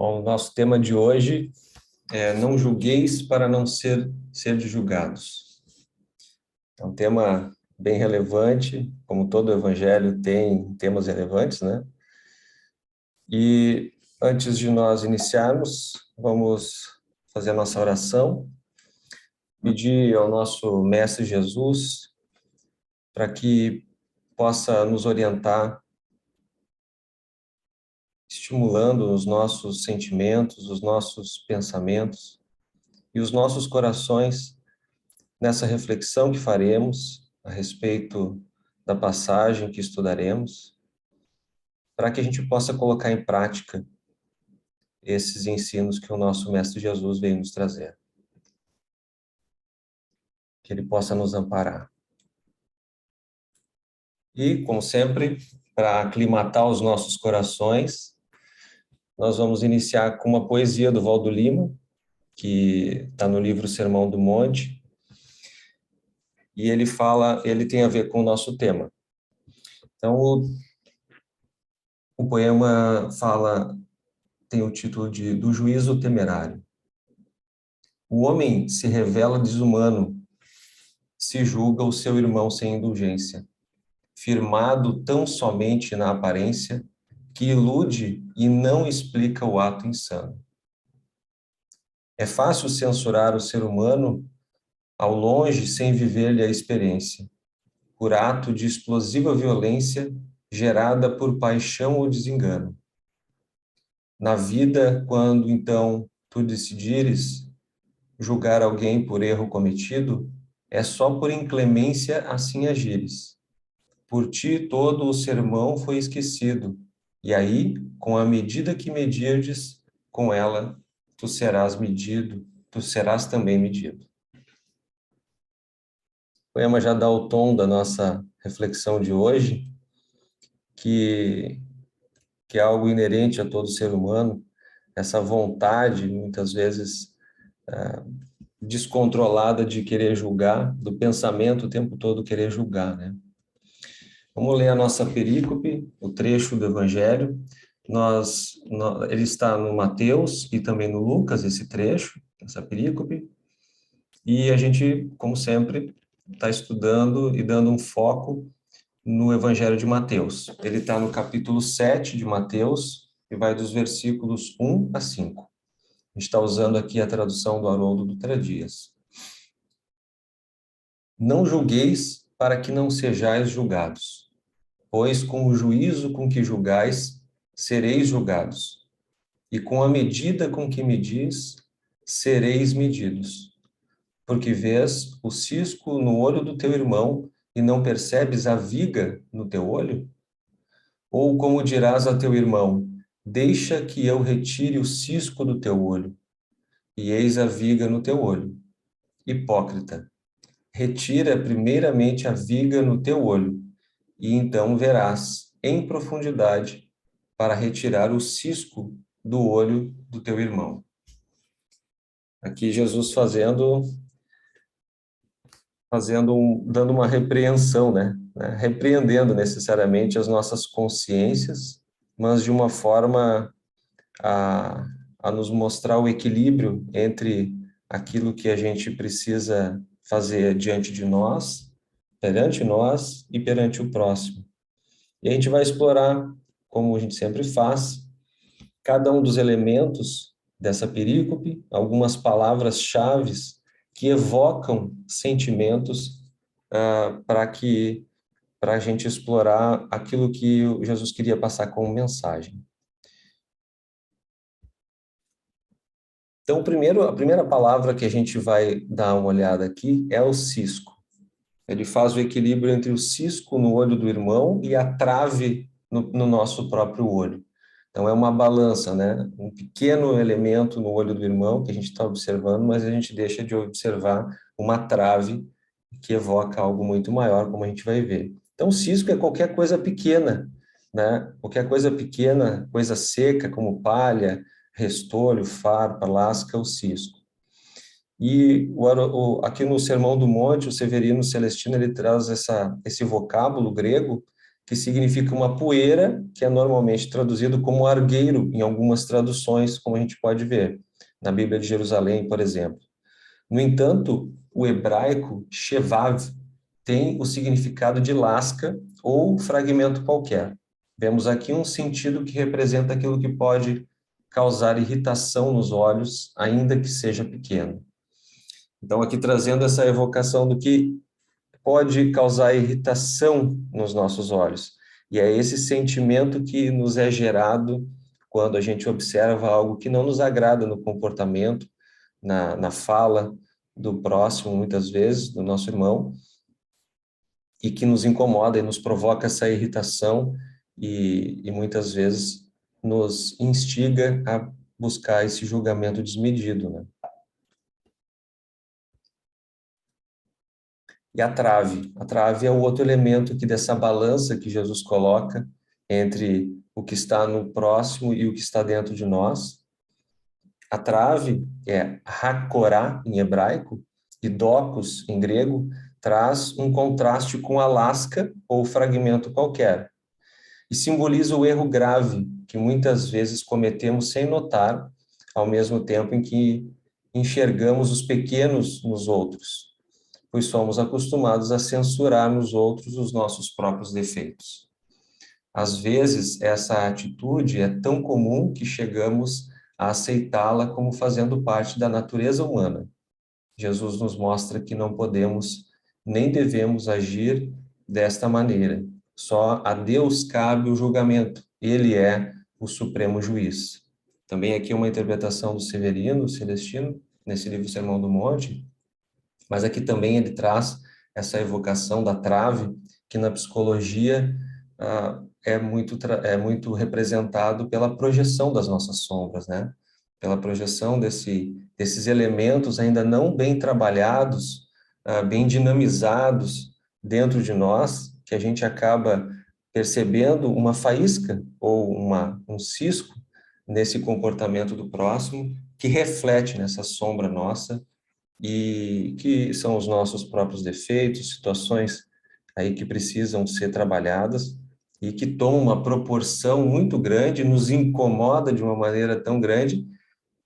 Bom, o nosso tema de hoje é não julgueis para não ser julgados. É um tema bem relevante, como todo evangelho tem temas relevantes, né? E antes de nós iniciarmos, vamos fazer a nossa oração, pedir ao nosso Mestre Jesus para que possa nos orientar, estimulando os nossos sentimentos, os nossos pensamentos e os nossos corações nessa reflexão que faremos a respeito da passagem que estudaremos, para que a gente possa colocar em prática esses ensinos que o nosso Mestre Jesus veio nos trazer. Que ele possa nos amparar. E, como sempre, para aclimatar os nossos corações, nós vamos iniciar com uma poesia do Valdo Lima, que está no livro Sermão do Monte, e ele tem a ver com o nosso tema. Então, o poema tem o título de Do Juízo Temerário. O homem se revela desumano, se julga o seu irmão sem indulgência, firmado tão somente na aparência, que ilude e não explica o ato insano. É fácil censurar o ser humano ao longe sem viver-lhe a experiência, por ato de explosiva violência gerada por paixão ou desengano. Na vida, quando então tu decidires julgar alguém por erro cometido, é só por inclemência assim agires. Por ti todo o sermão foi esquecido, e aí, com a medida que medirdes, com ela tu serás medido, tu serás também medido. O poema já dá o tom da nossa reflexão de hoje, que é algo inerente a todo ser humano, essa vontade, muitas vezes, descontrolada de querer julgar, do pensamento o tempo todo querer julgar, né? Vamos ler a nossa perícope, o trecho do Evangelho. Ele está no Mateus e também no Lucas, esse trecho, essa perícope. E a gente, como sempre, está estudando e dando um foco no Evangelho de Mateus. Ele está no capítulo 7 de Mateus e vai dos versículos 1 a 5. A gente está usando aqui a tradução do Haroldo Dutra Dias. Não julgueis para que não sejais julgados, pois com o juízo com que julgais, sereis julgados, e com a medida com que medis, sereis medidos. Porque vês o cisco no olho do teu irmão e não percebes a viga no teu olho? Ou como dirás a teu irmão, deixa que eu retire o cisco do teu olho, e eis a viga no teu olho? Hipócrita, retira primeiramente a viga no teu olho, e então verás em profundidade para retirar o cisco do olho do teu irmão. Aqui Jesus dando uma repreensão, né? Repreendendo necessariamente as nossas consciências, mas de uma forma a nos mostrar o equilíbrio entre aquilo que a gente precisa fazer diante de nós, perante nós e perante o próximo. E a gente vai explorar, como a gente sempre faz, cada um dos elementos dessa perícope, algumas palavras-chave que evocam sentimentos para a gente explorar aquilo que Jesus queria passar como mensagem. Então, a primeira palavra que a gente vai dar uma olhada aqui é o cisco. Ele faz o equilíbrio entre o cisco no olho do irmão e a trave no nosso próprio olho. Então, é uma balança, né? Um pequeno elemento no olho do irmão que a gente está observando, mas a gente deixa de observar uma trave que evoca algo muito maior, como a gente vai ver. Então, cisco é qualquer coisa pequena, né? Qualquer coisa pequena, coisa seca, como palha, restolho, farpa, lasca, o cisco. E aqui no Sermão do Monte, o Severino Celestino, ele traz esse vocábulo grego que significa uma poeira, que é normalmente traduzido como argueiro em algumas traduções, como a gente pode ver na Bíblia de Jerusalém, por exemplo. No entanto, o hebraico shevav tem o significado de lasca ou fragmento qualquer. Vemos aqui um sentido que representa aquilo que pode causar irritação nos olhos, ainda que seja pequeno. Então, aqui trazendo essa evocação do que pode causar irritação nos nossos olhos. E é esse sentimento que nos é gerado quando a gente observa algo que não nos agrada no comportamento, na fala do próximo, muitas vezes, do nosso irmão, e que nos incomoda e nos provoca essa irritação e muitas vezes nos instiga a buscar esse julgamento desmedido, né? E a trave. A trave é o outro elemento que dessa balança que Jesus coloca entre o que está no próximo e o que está dentro de nós. A trave é hakorá em hebraico e dokos em grego, traz um contraste com a lasca ou fragmento qualquer. E simboliza o erro grave que muitas vezes cometemos sem notar, ao mesmo tempo em que enxergamos os pequenos nos outros, pois somos acostumados a censurar nos outros os nossos próprios defeitos. Às vezes, essa atitude é tão comum que chegamos a aceitá-la como fazendo parte da natureza humana. Jesus nos mostra que não podemos nem devemos agir desta maneira. Só a Deus cabe o julgamento. Ele é o supremo juiz. Também aqui uma interpretação do Severino Celestino, nesse livro Sermão do Monte, mas aqui também ele traz essa evocação da trave, que na psicologia é muito representado pela projeção das nossas sombras, né? Pela projeção desses elementos ainda não bem trabalhados, bem dinamizados dentro de nós, que a gente acaba percebendo uma faísca ou um cisco nesse comportamento do próximo, que reflete nessa sombra nossa e que são os nossos próprios defeitos, situações aí que precisam ser trabalhadas e que tomam uma proporção muito grande, nos incomoda de uma maneira tão grande,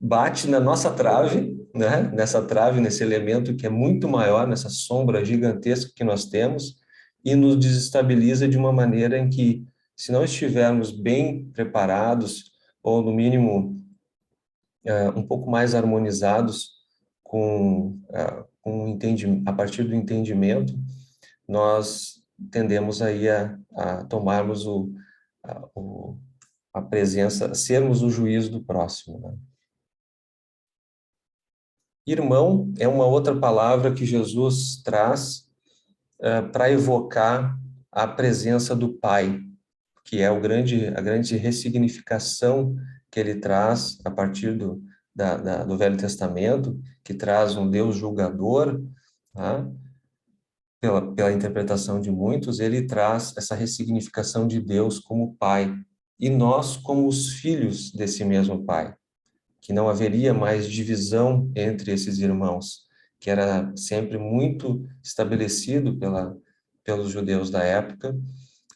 bate na nossa trave, né? Nessa trave, nesse elemento que é muito maior, nessa sombra gigantesca que nós temos, e nos desestabiliza de uma maneira em que, se não estivermos bem preparados, ou no mínimo um pouco mais harmonizados a partir do entendimento, nós tendemos aí a tomarmos a presença, sermos o juiz do próximo, né? Irmão é uma outra palavra que Jesus traz para evocar a presença do Pai, que é a grande ressignificação que ele traz a partir do Velho Testamento, que traz um Deus julgador, tá? Pela interpretação de muitos, ele traz essa ressignificação de Deus como Pai, e nós como os filhos desse mesmo Pai, que não haveria mais divisão entre esses irmãos, que era sempre muito estabelecido pelos judeus da época,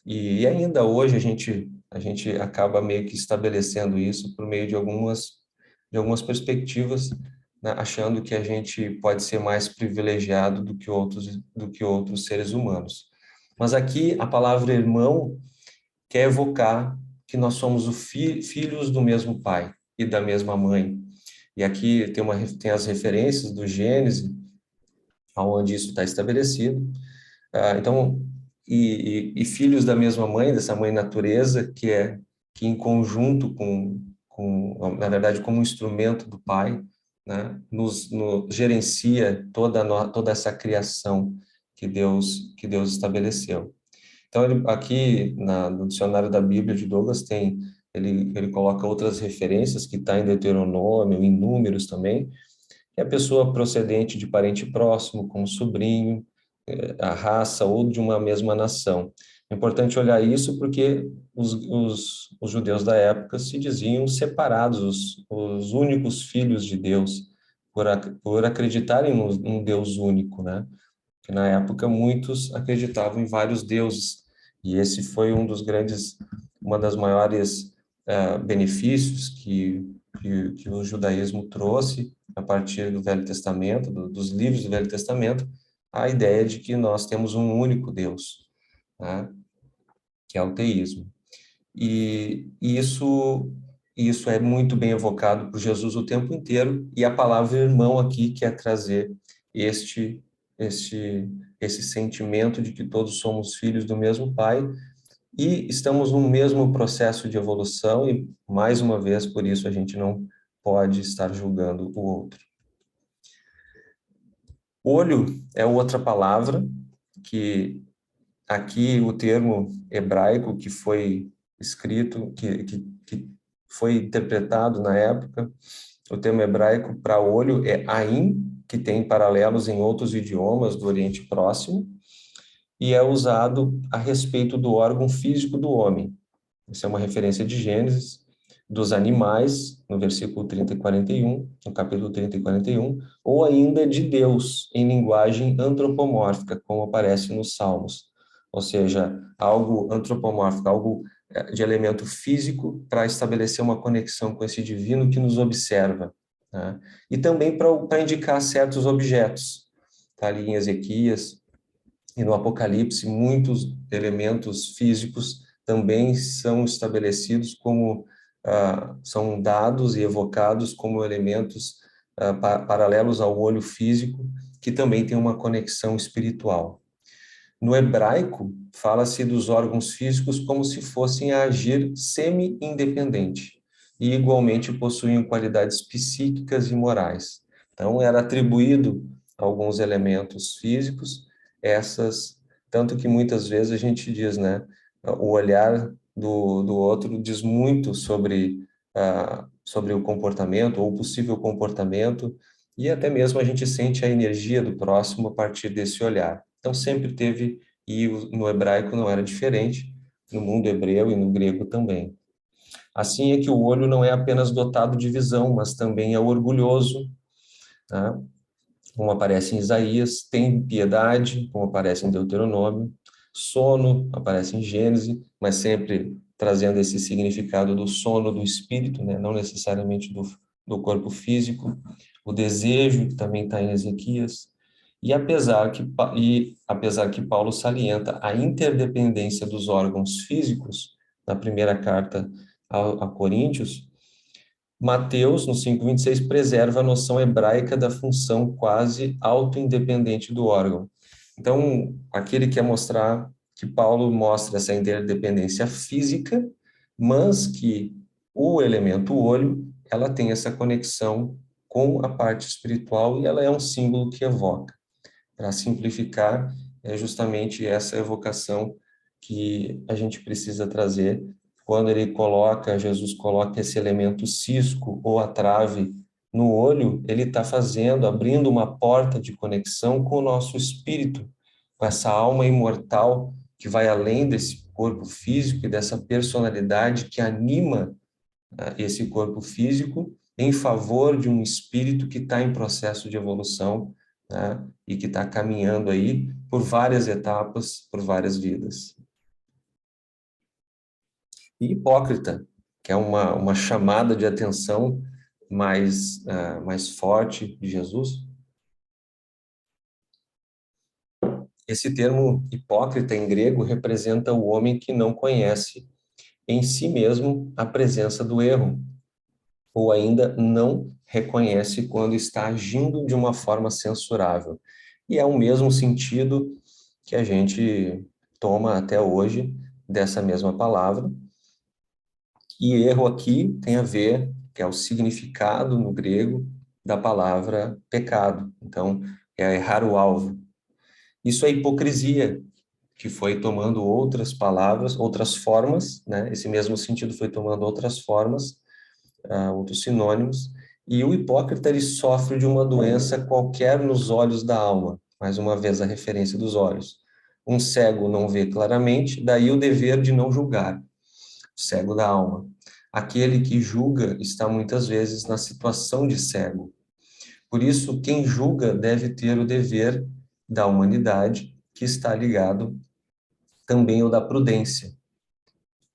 e ainda hoje a gente acaba meio que estabelecendo isso por meio de algumas perspectivas, né, achando que a gente pode ser mais privilegiado do que outros seres humanos. Mas aqui a palavra irmão quer evocar que nós somos filhos do mesmo pai e da mesma mãe. E aqui tem as referências do Gênesis, onde isso está estabelecido. Então, e filhos da mesma mãe, dessa mãe natureza, que em conjunto na verdade, como um instrumento do Pai, né, nos gerencia toda essa criação que Deus estabeleceu. Então, aqui no dicionário da Bíblia de Douglas ele coloca outras referências que está em Deuteronômio, em Números também, que é a pessoa procedente de parente próximo, como sobrinho, a raça ou de uma mesma nação. É importante olhar isso porque os judeus da época se diziam separados, os únicos filhos de Deus, por acreditarem num Deus único, né? Que na época muitos acreditavam em vários deuses. E esse foi uma das maiores benefícios que o judaísmo trouxe a partir do Velho Testamento, dos livros do Velho Testamento, a ideia de que nós temos um único Deus, né? Que é o teísmo. E isso é muito bem evocado por Jesus o tempo inteiro, e a palavra irmão aqui quer trazer este, este, esse sentimento de que todos somos filhos do mesmo Pai, e estamos no mesmo processo de evolução, e, mais uma vez, por isso a gente não pode estar julgando o outro. Olho é outra palavra que aqui o termo hebraico que foi escrito, que foi interpretado na época, o termo hebraico para olho é ain, que tem paralelos em outros idiomas do Oriente Próximo, e é usado a respeito do órgão físico do homem. Isso é uma referência de Gênesis, dos animais, no versículo 30 e 41, no capítulo 30 e 41, ou ainda de Deus, em linguagem antropomórfica, como aparece nos Salmos. Ou seja, algo antropomórfico, algo de elemento físico para estabelecer uma conexão com esse divino que nos observa, né? E também para indicar certos objetos. Tá ali em Ezequias e no Apocalipse, muitos elementos físicos também são estabelecidos como, são dados e evocados como elementos paralelos ao olho físico, que também tem uma conexão espiritual. No hebraico, fala-se dos órgãos físicos como se fossem a agir semi-independente e igualmente possuem qualidades psíquicas e morais. Então, era atribuído a alguns elementos físicos essas, tanto que muitas vezes a gente diz, né, o olhar do outro diz muito sobre o comportamento ou o possível comportamento, e até mesmo a gente sente a energia do próximo a partir desse olhar. Então sempre teve, e no hebraico não era diferente, no mundo hebreu e no grego também. Assim é que o olho não é apenas dotado de visão, mas também é orgulhoso, tá? Como aparece em Isaías, tem piedade, como aparece em Deuteronômio, sono, aparece em Gênesis, mas sempre trazendo esse significado do sono do espírito, né? Não necessariamente do corpo físico, o desejo, que também está em Ezequias, apesar que Paulo salienta a interdependência dos órgãos físicos, na primeira carta a Coríntios, Mateus, no 5:26, preserva a noção hebraica da função quase auto-independente do órgão. Então, aqui ele quer mostrar que Paulo mostra essa interdependência física, mas que o elemento olho, ela tem essa conexão com a parte espiritual e ela é um símbolo que evoca. Para simplificar, é justamente essa evocação que a gente precisa trazer quando Jesus coloca esse elemento cisco ou a trave no olho, ele está abrindo uma porta de conexão com o nosso espírito, com essa alma imortal que vai além desse corpo físico e dessa personalidade que anima esse corpo físico em favor de um espírito que está em processo de evolução, né, e que está caminhando aí por várias etapas, por várias vidas. E hipócrita, que é uma chamada de atenção mais forte de Jesus. Esse termo hipócrita em grego representa o homem que não conhece em si mesmo a presença do erro, ou ainda não reconhece quando está agindo de uma forma censurável. E é o mesmo sentido que a gente toma até hoje dessa mesma palavra. E erro aqui tem a ver, que é o significado no grego da palavra pecado. Então, é errar o alvo. Isso é hipocrisia, que foi tomando outras palavras, outras formas, né? Esse mesmo sentido foi tomando outras formas, outros sinônimos, e o hipócrita ele sofre de uma doença qualquer nos olhos da alma, mais uma vez a referência dos olhos. Um cego não vê claramente, daí o dever de não julgar, cego da alma. Aquele que julga está muitas vezes na situação de cego. Por isso, quem julga deve ter o dever da humanidade, que está ligado também o da prudência.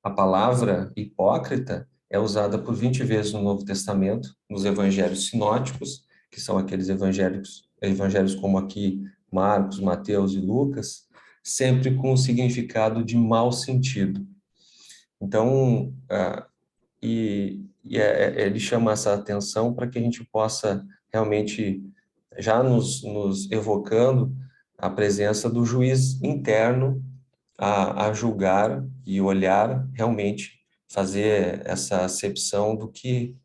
A palavra hipócrita é usada por 20 vezes no Novo Testamento, nos evangelhos sinóticos, que são aqueles evangelhos como aqui Marcos, Mateus e Lucas, sempre com o significado de mau sentido. Então, ele chama essa atenção para que a gente possa realmente, já nos evocando a presença do juiz interno a julgar e olhar realmente, fazer essa acepção aqui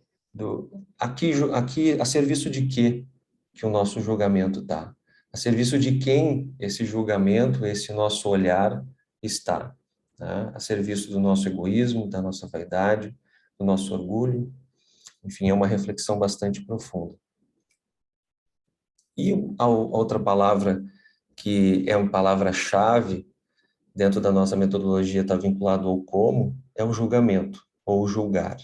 a serviço de quê que o nosso julgamento está, a serviço de quem esse julgamento, esse nosso olhar está, né? A serviço do nosso egoísmo, da nossa vaidade, do nosso orgulho. Enfim, é uma reflexão bastante profunda. E a outra palavra que é uma palavra-chave dentro da nossa metodologia, está vinculado ao como, é o julgamento, ou julgar.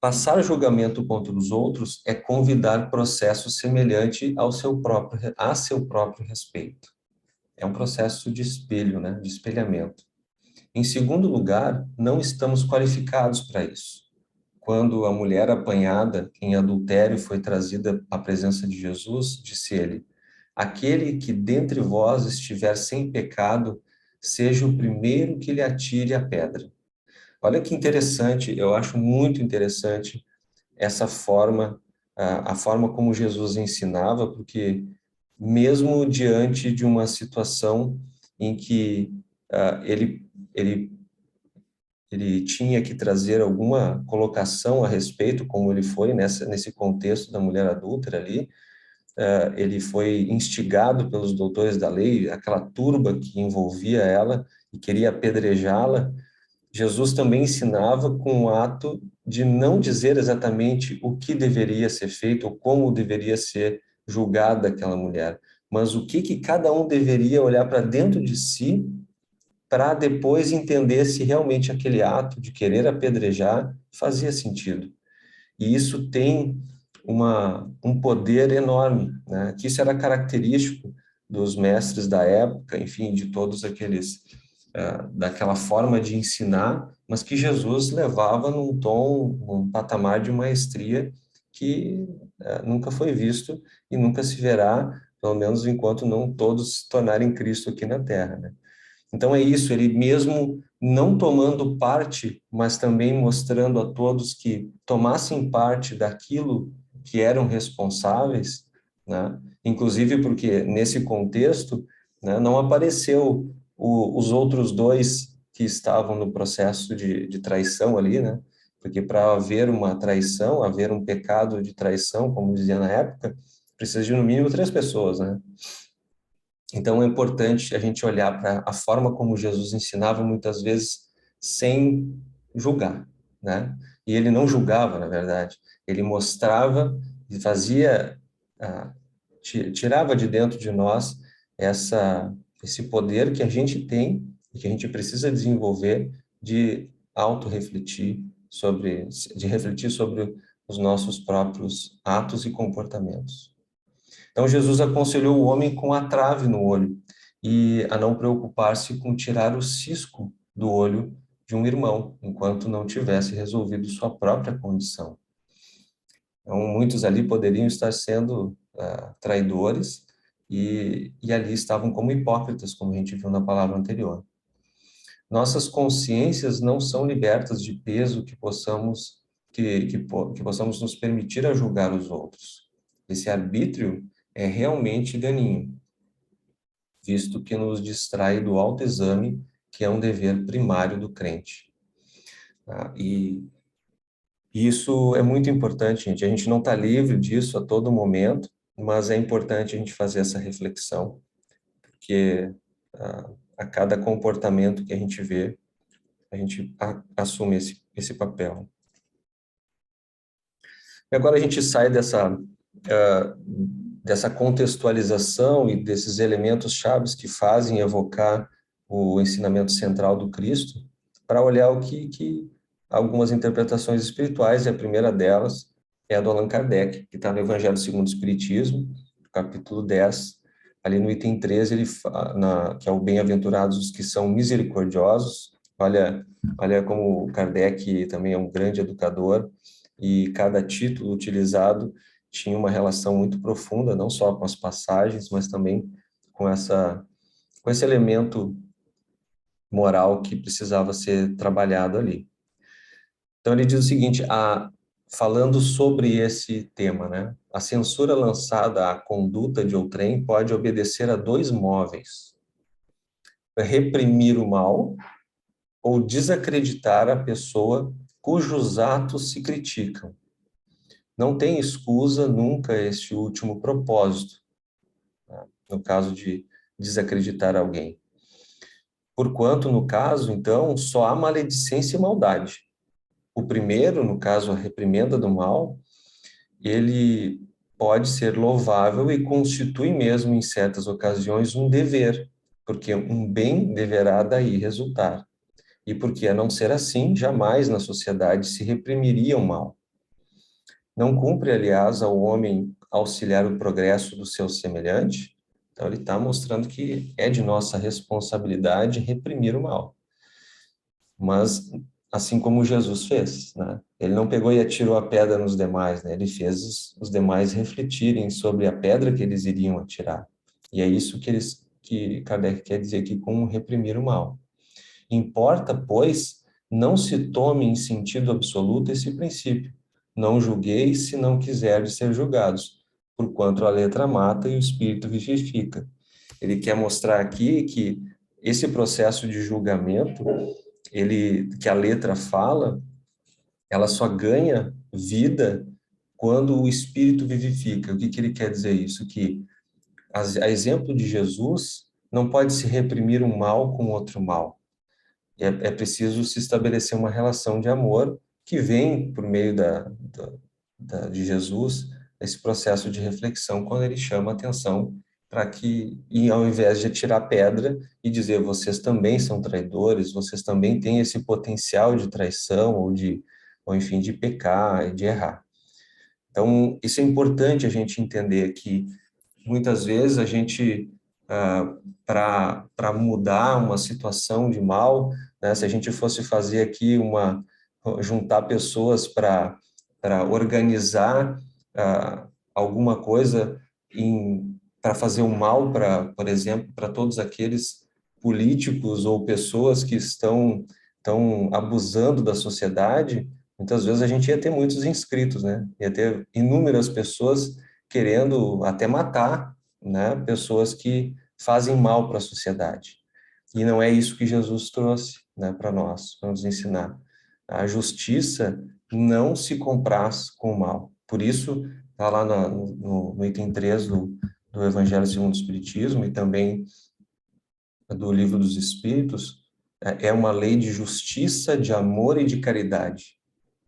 Passar julgamento contra os outros é convidar processo semelhante a seu próprio respeito. É um processo de espelho, né? De espelhamento. Em segundo lugar, não estamos qualificados para isso. Quando a mulher apanhada em adultério foi trazida à presença de Jesus, disse ele: aquele que dentre vós estiver sem pecado, seja o primeiro que lhe atire a pedra. Olha que interessante, eu acho muito interessante essa forma, a forma como Jesus ensinava, porque mesmo diante de uma situação em que ele tinha que trazer alguma colocação a respeito, como ele foi nesse contexto da mulher adúltera ali, ele foi instigado pelos doutores da lei, aquela turba que envolvia ela e queria apedrejá-la. Jesus também ensinava com o ato de não dizer exatamente o que deveria ser feito ou como deveria ser julgada aquela mulher, mas o que cada um deveria olhar para dentro de si para depois entender se realmente aquele ato de querer apedrejar fazia sentido. E isso tem um poder enorme, né? Que isso era característico dos mestres da época, enfim, de todos aqueles, daquela forma de ensinar, mas que Jesus levava num patamar de maestria que nunca foi visto e nunca se verá, pelo menos enquanto não todos se tornarem Cristo aqui na Terra, né? Então é isso, ele mesmo não tomando parte, mas também mostrando a todos que tomassem parte daquilo que eram responsáveis, né? Inclusive porque nesse contexto, né, não apareceu os outros dois que estavam no processo de traição ali, né? Porque para haver uma traição, haver um pecado de traição, como dizia na época, precisa de no mínimo 3 pessoas, né? Então é importante a gente olhar para a forma como Jesus ensinava muitas vezes sem julgar, né? E ele não julgava, na verdade. Ele mostrava e fazia, tirava de dentro de nós esse poder que a gente tem e que a gente precisa desenvolver de auto-refletir de refletir sobre os nossos próprios atos e comportamentos. Então, Jesus aconselhou o homem com a trave no olho e a não preocupar-se com tirar o cisco do olho de um irmão, enquanto não tivesse resolvido sua própria condição. Então, muitos ali poderiam estar sendo traidores e ali estavam como hipócritas, como a gente viu na palavra anterior. Nossas consciências não são libertas de peso que possamos nos permitir a julgar os outros. Esse arbítrio é realmente daninho, visto que nos distrai do autoexame, que é um dever primário do crente. E isso é muito importante, gente. A gente não está livre disso a todo momento, mas é importante a gente fazer essa reflexão, porque a cada comportamento que a gente vê, a gente assume esse papel. E agora a gente sai dessa contextualização e desses elementos chaves que fazem evocar o ensinamento central do Cristo, para olhar o que algumas interpretações espirituais, e a primeira delas é a do Allan Kardec, que está no Evangelho segundo o Espiritismo, capítulo 10, ali no item 13, que é o bem-aventurados os que são misericordiosos. Olha como o Kardec também é um grande educador, e cada título utilizado tinha uma relação muito profunda, não só com as passagens, mas também com com esse elemento moral que precisava ser trabalhado ali. Então ele diz o seguinte, falando sobre esse tema, né? A censura lançada à conduta de outrem pode obedecer a dois móveis: reprimir o mal ou desacreditar a pessoa cujos atos se criticam. Não tem escusa nunca este último propósito, né? No caso de desacreditar alguém. Porquanto, no caso, então, só há maledicência e maldade. O primeiro, no caso, a reprimenda do mal, ele pode ser louvável e constitui mesmo, em certas ocasiões, um dever, porque um bem deverá daí resultar. E porque, a não ser assim, jamais na sociedade se reprimiria o mal. Não cumpre, aliás, ao homem auxiliar o progresso do seu semelhante. Então, ele está mostrando que é de nossa responsabilidade reprimir o mal. Mas, assim como Jesus fez, né? Ele não pegou e atirou a pedra nos demais, né? Ele fez os demais refletirem sobre a pedra que eles iriam atirar. E é isso que Kardec quer dizer aqui com reprimir o mal. Importa, pois, não se tome em sentido absoluto esse princípio. Não julgueis se não quiserdes ser julgados, porquanto a letra mata e o espírito vivifica. Ele quer mostrar aqui que esse processo de julgamento, que a letra fala, ela só ganha vida quando o espírito vivifica. O que ele quer dizer isso? Que, a exemplo de Jesus, não pode se reprimir um mal com outro mal. É preciso se estabelecer uma relação de amor que vem por meio de Jesus, esse processo de reflexão, quando ele chama a atenção para que, e ao invés de atirar pedra e dizer vocês também são traidores, vocês também têm esse potencial de traição ou enfim, de pecar e de errar. Então, isso é importante a gente entender que muitas vezes a gente, para mudar uma situação de mal, né, se a gente fosse fazer aqui juntar pessoas para organizar alguma coisa para fazer um mal, por exemplo, para todos aqueles políticos ou pessoas que estão abusando da sociedade, muitas vezes a gente ia ter muitos inscritos, né? Ia ter inúmeras pessoas querendo até matar, né, pessoas que fazem mal para a sociedade. E não é isso que Jesus trouxe, né, para nós, para nos ensinar. A justiça não se compraz com o mal. Por isso, está lá no item 3 do Evangelho segundo o Espiritismo e também do Livro dos Espíritos, é uma lei de justiça, de amor e de caridade.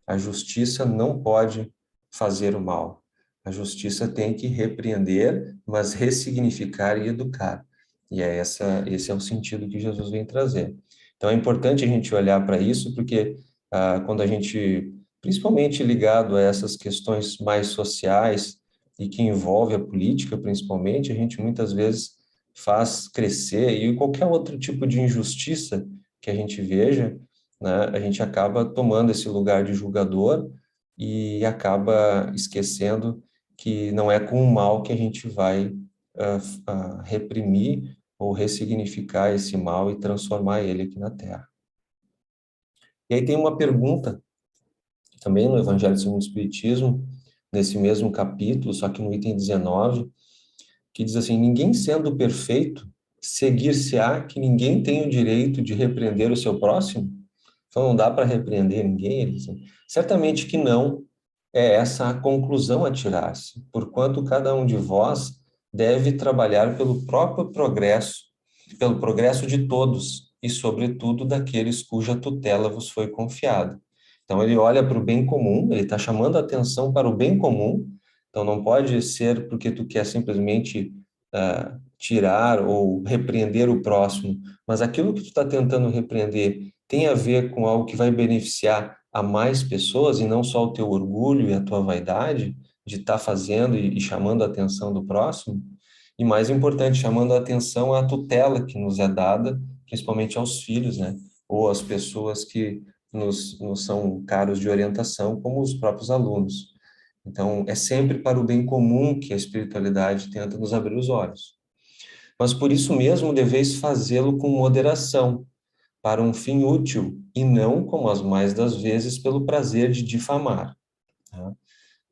A justiça não pode fazer o mal. A justiça tem que repreender, mas ressignificar e educar. E esse é o sentido que Jesus vem trazer. Então é importante a gente olhar para isso, porque quando a gente, principalmente ligado a essas questões mais sociais e que envolve a política, principalmente, a gente muitas vezes faz crescer e qualquer outro tipo de injustiça que a gente veja, né, a gente acaba tomando esse lugar de julgador e acaba esquecendo que não é com o mal que a gente vai reprimir ou ressignificar esse mal e transformar ele aqui na Terra. E aí tem uma pergunta, também no Evangelho segundo o Espiritismo, nesse mesmo capítulo, só que no item 19, que diz assim: ninguém sendo perfeito, seguir-se-á que ninguém tem o direito de repreender o seu próximo? Então não dá para repreender ninguém? Ele diz, certamente que não, é essa a conclusão a tirar-se, porquanto cada um de vós deve trabalhar pelo progresso de todos, e sobretudo daqueles cuja tutela vos foi confiada. Então ele olha para o bem comum, ele está chamando a atenção para o bem comum, então não pode ser porque tu quer simplesmente tirar ou repreender o próximo, mas aquilo que tu está tentando repreender tem a ver com algo que vai beneficiar a mais pessoas e não só o teu orgulho e a tua vaidade de estar fazendo e chamando a atenção do próximo. E mais importante, chamando a atenção à tutela que nos é dada, principalmente aos filhos, né? Ou às pessoas que nos são caros de orientação, como os próprios alunos. Então, é sempre para o bem comum que a espiritualidade tenta nos abrir os olhos. Mas por isso mesmo deveis fazê-lo com moderação, para um fim útil, e não, como as mais das vezes, pelo prazer de difamar. Tá?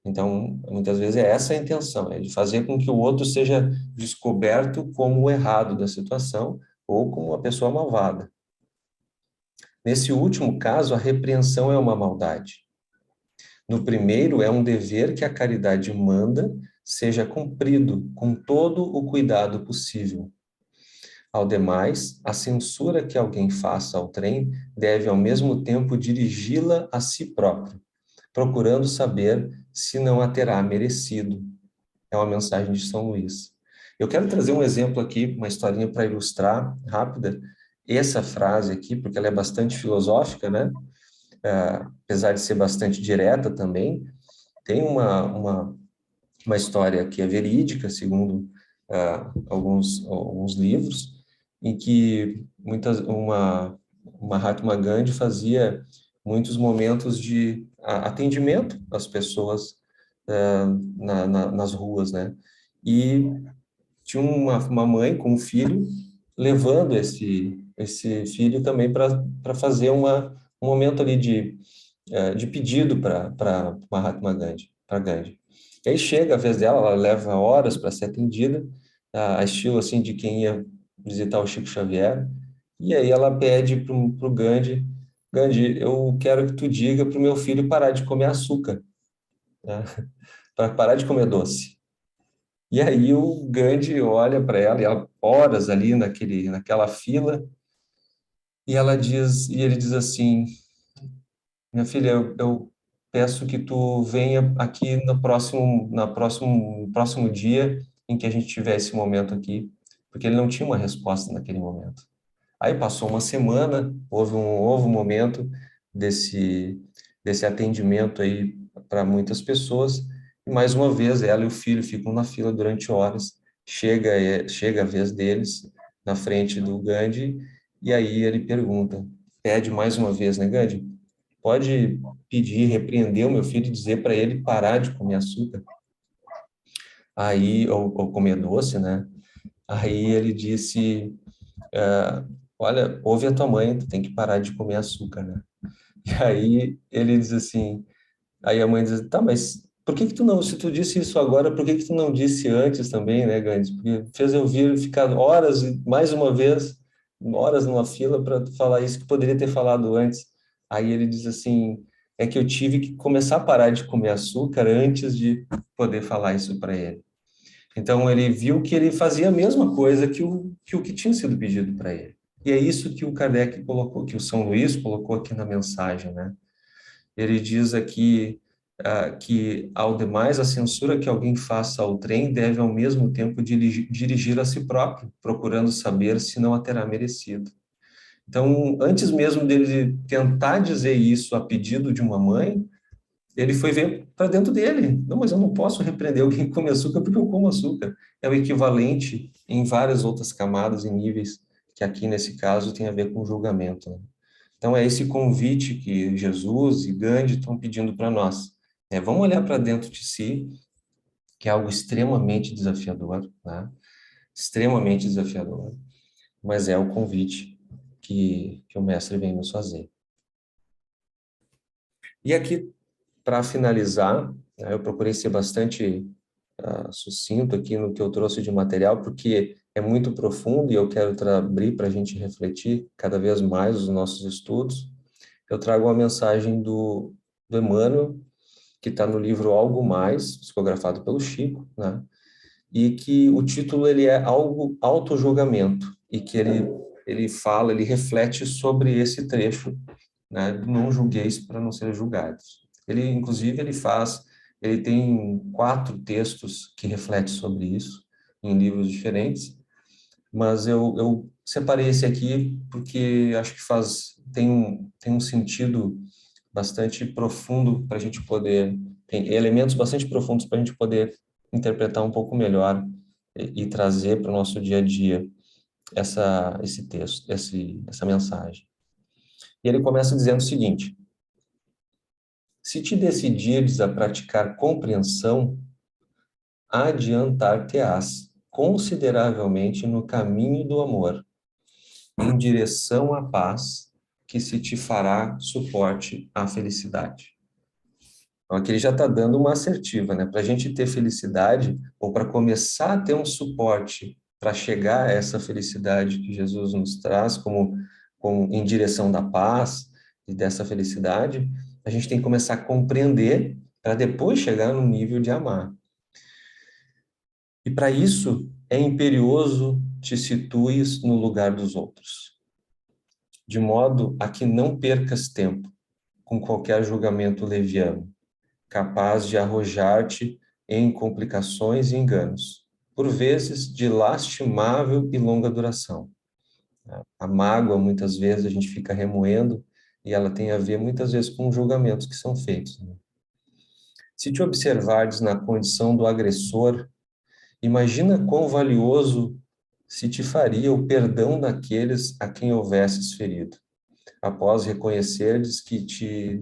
Então, muitas vezes é essa a intenção, é de fazer com que o outro seja descoberto como o errado da situação ou como uma pessoa malvada. Nesse último caso, a repreensão é uma maldade. No primeiro, é um dever que a caridade manda seja cumprido com todo o cuidado possível. Ao demais, a censura que alguém faça ao trem deve ao mesmo tempo dirigi-la a si próprio, procurando saber se não a terá merecido. É uma mensagem de São Luís. Eu quero trazer um exemplo aqui, uma historinha para ilustrar, rápida, essa frase aqui, porque ela é bastante filosófica, né? Apesar de ser bastante direta também. Tem uma história que é verídica, segundo alguns livros, em que uma Mahatma Gandhi fazia muitos momentos de atendimento às pessoas nas ruas, né? E tinha uma mãe com um filho levando esse filho também para fazer um momento ali de pedido para Mahatma Gandhi, para Gandhi. E aí chega a vez dela, ela leva horas para ser atendida, a estilo assim de quem ia visitar o Chico Xavier, e aí ela pede para o Gandhi, Gandhi, eu quero que tu diga para o meu filho parar de comer açúcar, né? Para parar de comer doce. E aí o Gandhi olha para ela, e ela horas ali naquela fila, e ele diz assim, minha filha, eu peço que tu venha aqui no próximo dia em que a gente tiver esse momento aqui, porque ele não tinha uma resposta naquele momento. Aí passou uma semana, houve um momento desse, desse atendimento aí para muitas pessoas, e mais uma vez ela e o filho ficam na fila durante horas, chega a vez deles na frente do Gandhi, e aí ele pergunta, pede mais uma vez, né, Gandhi? Pode pedir, repreender o meu filho e dizer para ele parar de comer açúcar, aí, ou comer doce, né? Aí ele disse, olha, ouve a tua mãe, tu tem que parar de comer açúcar, né? E aí ele diz assim, aí a mãe diz, tá, mas por que que tu não, se tu disse isso agora, por que que tu não disse antes também, né, Gandhi? Porque fez eu vir ficar horas, mais uma vez, horas numa fila para falar isso que poderia ter falado antes. Aí ele diz assim, é que eu tive que começar a parar de comer açúcar antes de poder falar isso para ele. Então ele viu que ele fazia a mesma coisa que tinha sido pedido para ele. E é isso que o Kardec colocou, que o São Luís colocou aqui na mensagem, né? Ele diz aqui que, ao demais, a censura que alguém faça ao trem deve, ao mesmo tempo, dirigir a si próprio, procurando saber se não a terá merecido. Então, antes mesmo dele tentar dizer isso a pedido de uma mãe, ele foi ver para dentro dele. Não, mas eu não posso repreender alguém que come açúcar porque eu como açúcar. É o equivalente em várias outras camadas e níveis, que aqui, nesse caso, tem a ver com julgamento, né? Então, é esse convite que Jesus e Gandhi estão pedindo para nós. Vamos olhar para dentro de si, que é algo extremamente desafiador, né? Extremamente desafiador, mas é o convite que o mestre vem nos fazer. E aqui, para finalizar, né, eu procurei ser bastante sucinto aqui no que eu trouxe de material, porque é muito profundo e eu quero abrir para a gente refletir cada vez mais os nossos estudos. Eu trago uma mensagem do Emmanuel, que está no livro Algo Mais, psicografado pelo Chico, né? E que o título ele é Algo Autojulgamento, e que ele reflete sobre esse trecho, né? Não julgueis para não ser julgados. Inclusive, ele tem 4 textos que refletem sobre isso, em livros diferentes, mas eu separei esse aqui porque acho que tem um sentido bastante profundo para a gente poder, tem elementos bastante profundos para a gente poder interpretar um pouco melhor e trazer para o nosso dia a dia esse texto, essa mensagem. E ele começa dizendo o seguinte: se te decidires a praticar compreensão, adiantar-te-ás consideravelmente no caminho do amor, em direção à paz, que se te fará suporte à felicidade. Então, aqui ele já está dando uma assertiva, né? Para a gente ter felicidade, ou para começar a ter um suporte para chegar a essa felicidade que Jesus nos traz, como em direção da paz e dessa felicidade, a gente tem que começar a compreender para depois chegar no nível de amar. E para isso, é imperioso te situes no lugar dos outros, de modo a que não percas tempo com qualquer julgamento leviano, capaz de arrojar-te em complicações e enganos, por vezes de lastimável e longa duração. A mágoa, muitas vezes, a gente fica remoendo e ela tem a ver, muitas vezes, com julgamentos que são feitos, né? Se te observares na condição do agressor, imagina quão valioso se te faria o perdão daqueles a quem houvesses ferido, após reconheceres que te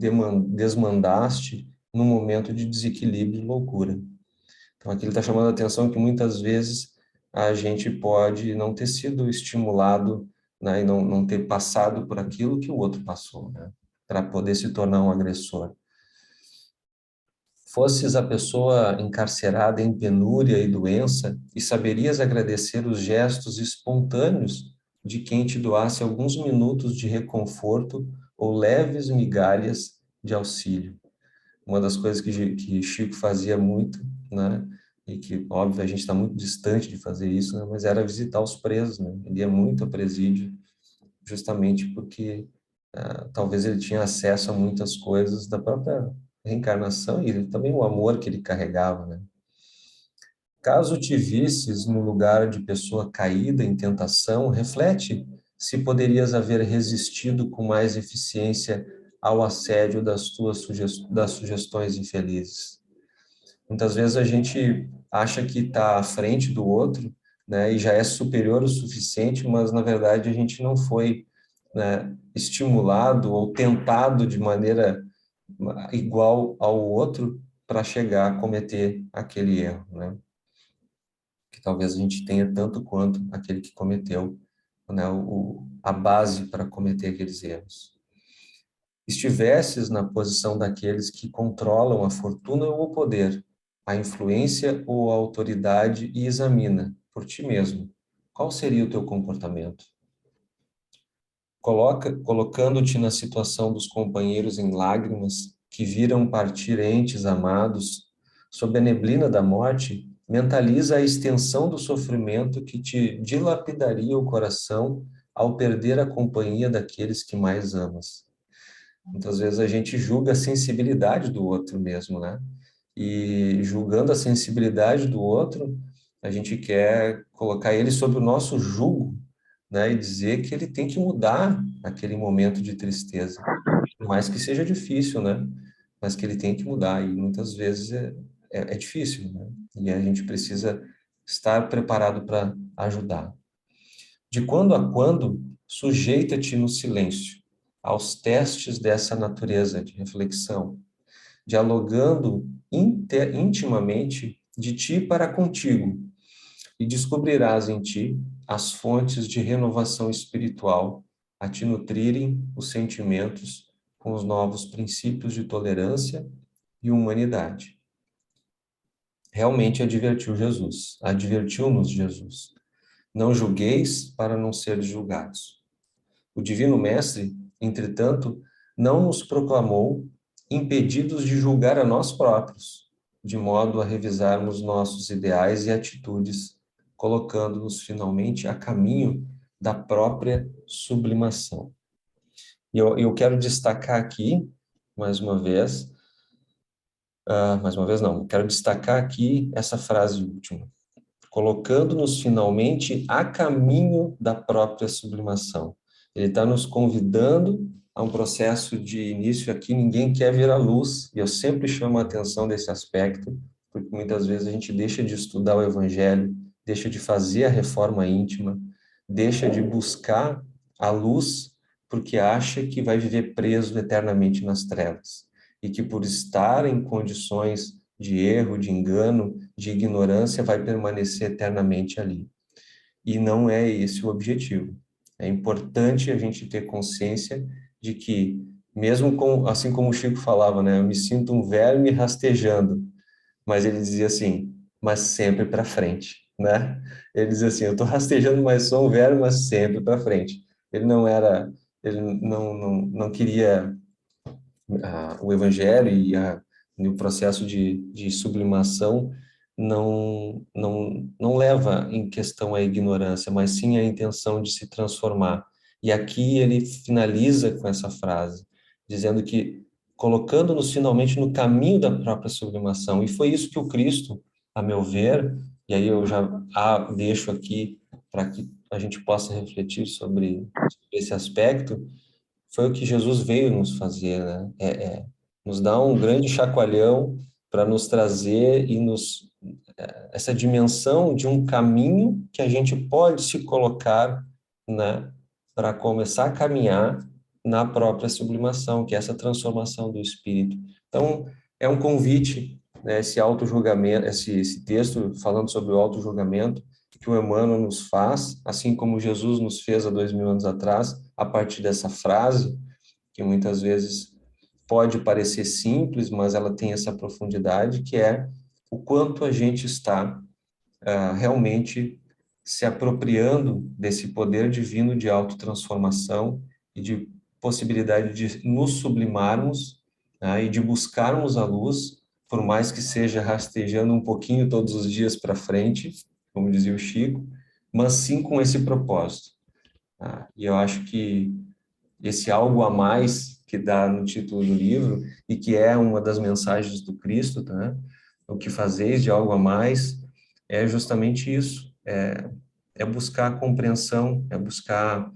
desmandaste num momento de desequilíbrio e loucura. Então, aqui ele está chamando a atenção que muitas vezes a gente pode não ter sido estimulado, né, e não ter passado por aquilo que o outro passou, né, para poder se tornar um agressor. Fosses a pessoa encarcerada em penúria e doença, e saberias agradecer os gestos espontâneos de quem te doasse alguns minutos de reconforto ou leves migalhas de auxílio. Uma das coisas que Chico fazia muito, né, e que, óbvio, a gente está muito distante de fazer isso, né, mas era visitar os presos, né? Ele ia muito a presídio, justamente porque talvez ele tinha acesso a muitas coisas da própria reencarnação e também o amor que ele carregava, né? Caso te visses no lugar de pessoa caída em tentação, reflete se poderias haver resistido com mais eficiência ao assédio das sugestões infelizes. Muitas vezes a gente acha que está à frente do outro, né, e já é superior o suficiente, mas na verdade a gente não foi, né, estimulado ou tentado de maneira igual ao outro para chegar a cometer aquele erro, né? Que talvez a gente tenha tanto quanto aquele que cometeu, né, a base para cometer aqueles erros. Estivesses na posição daqueles que controlam a fortuna ou o poder, a influência ou a autoridade, e examina por ti mesmo qual seria o teu comportamento. Colocando-te na situação dos companheiros em lágrimas que viram partir entes amados sob a neblina da morte, mentaliza a extensão do sofrimento que te dilapidaria o coração ao perder a companhia daqueles que mais amas. Muitas vezes a gente julga a sensibilidade do outro mesmo, né? E julgando a sensibilidade do outro, a gente quer colocar ele sob o nosso jugo, né? E dizer que ele tem que mudar aquele momento de tristeza, por mais que seja difícil, né? Mas que ele tem que mudar, e muitas vezes é difícil, né? E a gente precisa estar preparado para ajudar. De quando a quando, sujeita-te no silêncio aos testes dessa natureza de reflexão, dialogando intimamente de ti para contigo, e descobrirás em ti as fontes de renovação espiritual a te nutrirem os sentimentos com os novos princípios de tolerância e humanidade. Realmente advertiu-nos Jesus. Não julgueis para não seres julgados. O Divino Mestre, entretanto, não nos proclamou impedidos de julgar a nós próprios, de modo a revisarmos nossos ideais e atitudes, colocando-nos finalmente a caminho da própria sublimação. E eu quero destacar aqui, mais uma vez não, quero destacar aqui essa frase última, colocando-nos finalmente a caminho da própria sublimação. Ele está nos convidando a um processo de início aqui, ninguém quer ver a luz, e eu sempre chamo a atenção desse aspecto, porque muitas vezes a gente deixa de estudar o Evangelho deixa de fazer a reforma íntima, deixa de buscar a luz porque acha que vai viver preso eternamente nas trevas e que por estar em condições de erro, de engano, de ignorância, vai permanecer eternamente ali. E não é esse o objetivo. É importante a gente ter consciência de que, mesmo com, assim como o Chico falava, né, eu me sinto um verme rastejando, mas ele dizia assim, mas sempre para frente, né? Ele dizia assim, eu estou rastejando, mas sou um verme, mas sempre para frente. Ele não era, ele não queria o evangelho e o processo de sublimação não leva em questão a ignorância, mas sim a intenção de se transformar. E aqui ele finaliza com essa frase, dizendo que colocando-nos finalmente no caminho da própria sublimação. E foi isso que o Cristo, a meu ver, e aí eu já deixo aqui para que a gente possa refletir sobre esse aspecto, foi o que Jesus veio nos fazer, né? Nos dar um grande chacoalhão para nos trazer e essa dimensão de um caminho que a gente pode se colocar, né, para começar a caminhar na própria sublimação, que é essa transformação do espírito. Então, é um convite, né, esse auto-julgamento, esse texto falando sobre o auto-julgamento, que o Emmanuel nos faz, assim como Jesus nos fez há 2000 anos atrás, a partir dessa frase, que muitas vezes pode parecer simples, mas ela tem essa profundidade, que é o quanto a gente está realmente se apropriando desse poder divino de autotransformação e de possibilidade de nos sublimarmos, né, e de buscarmos a luz, por mais que seja rastejando um pouquinho todos os dias para frente, como dizia o Chico, mas sim com esse propósito. Tá? E eu acho que esse algo a mais que dá no título do livro e que é uma das mensagens do Cristo, né? O que fazeis de algo a mais é justamente isso, é buscar a compreensão, é buscar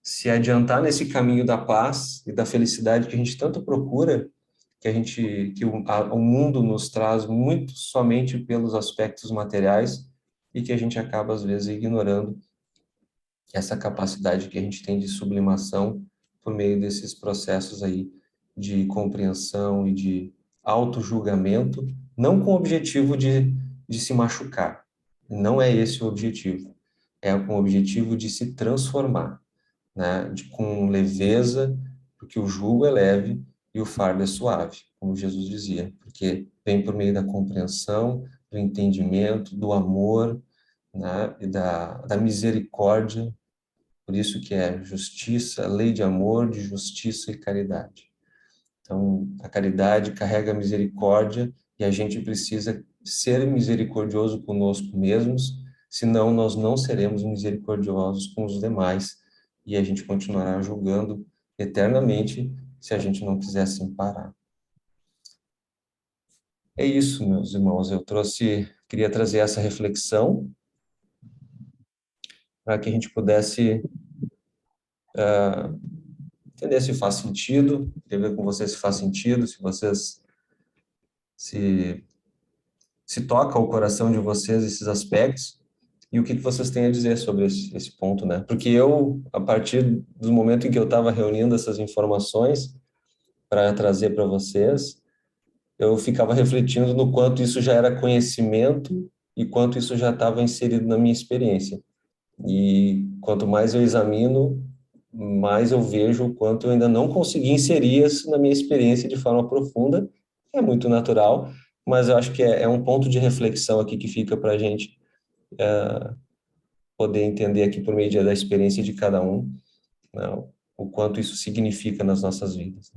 se adiantar nesse caminho da paz e da felicidade que a gente tanto procura, que o mundo nos traz muito somente pelos aspectos materiais e que a gente acaba às vezes ignorando essa capacidade que a gente tem de sublimação por meio desses processos aí de compreensão e de auto-julgamento, não com o objetivo de se machucar. Não é esse o objetivo. É com o objetivo de se transformar, né? Com leveza, porque o jugo é leve e o fardo é suave, como Jesus dizia, porque vem por meio da compreensão, do entendimento, do amor, né? E da misericórdia, por isso que é justiça, lei de amor, de justiça e caridade. Então, a caridade carrega a misericórdia e a gente precisa ser misericordioso conosco mesmos, senão nós não seremos misericordiosos com os demais e a gente continuará julgando eternamente se a gente não quiser assim parar. É isso, meus irmãos. Queria trazer essa reflexão para que a gente pudesse entender se faz sentido, entender com vocês se faz sentido, se vocês se, se toca ao coração de vocês esses aspectos e o que vocês têm a dizer sobre esse ponto, né? Porque eu, a partir do momento em que eu estava reunindo essas informações para trazer para vocês, eu ficava refletindo no quanto isso já era conhecimento e quanto isso já estava inserido na minha experiência. E quanto mais eu examino, mais eu vejo o quanto eu ainda não consegui inserir isso na minha experiência de forma profunda. É muito natural, mas eu acho que é um ponto de reflexão aqui que fica para a gente poder entender aqui por meio da experiência de cada um, né, o quanto isso significa nas nossas vidas.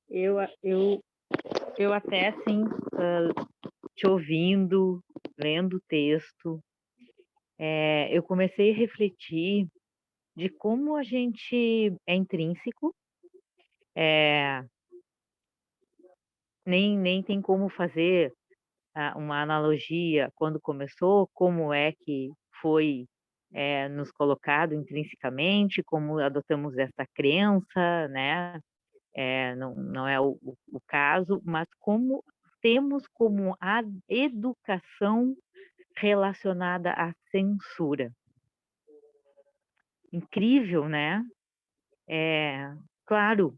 Eu, eu, eu até, assim, te ouvindo, lendo o texto, eu comecei a refletir de como a gente é intrínseco, é, nem tem como fazer uma analogia quando começou, como é que foi nos colocado intrinsecamente, como adotamos essa crença, né? Não é o caso, mas como temos como a educação relacionada à censura. Incrível, né? Claro,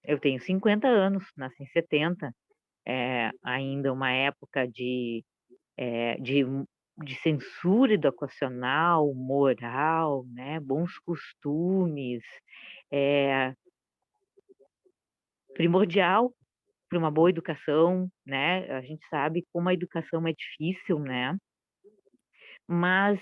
eu tenho 50 anos, nasci em 70, ainda uma época eh, de, de censura educacional, moral, né? Bons costumes, é primordial para uma boa educação, né? A gente sabe como a educação é difícil, né? Mas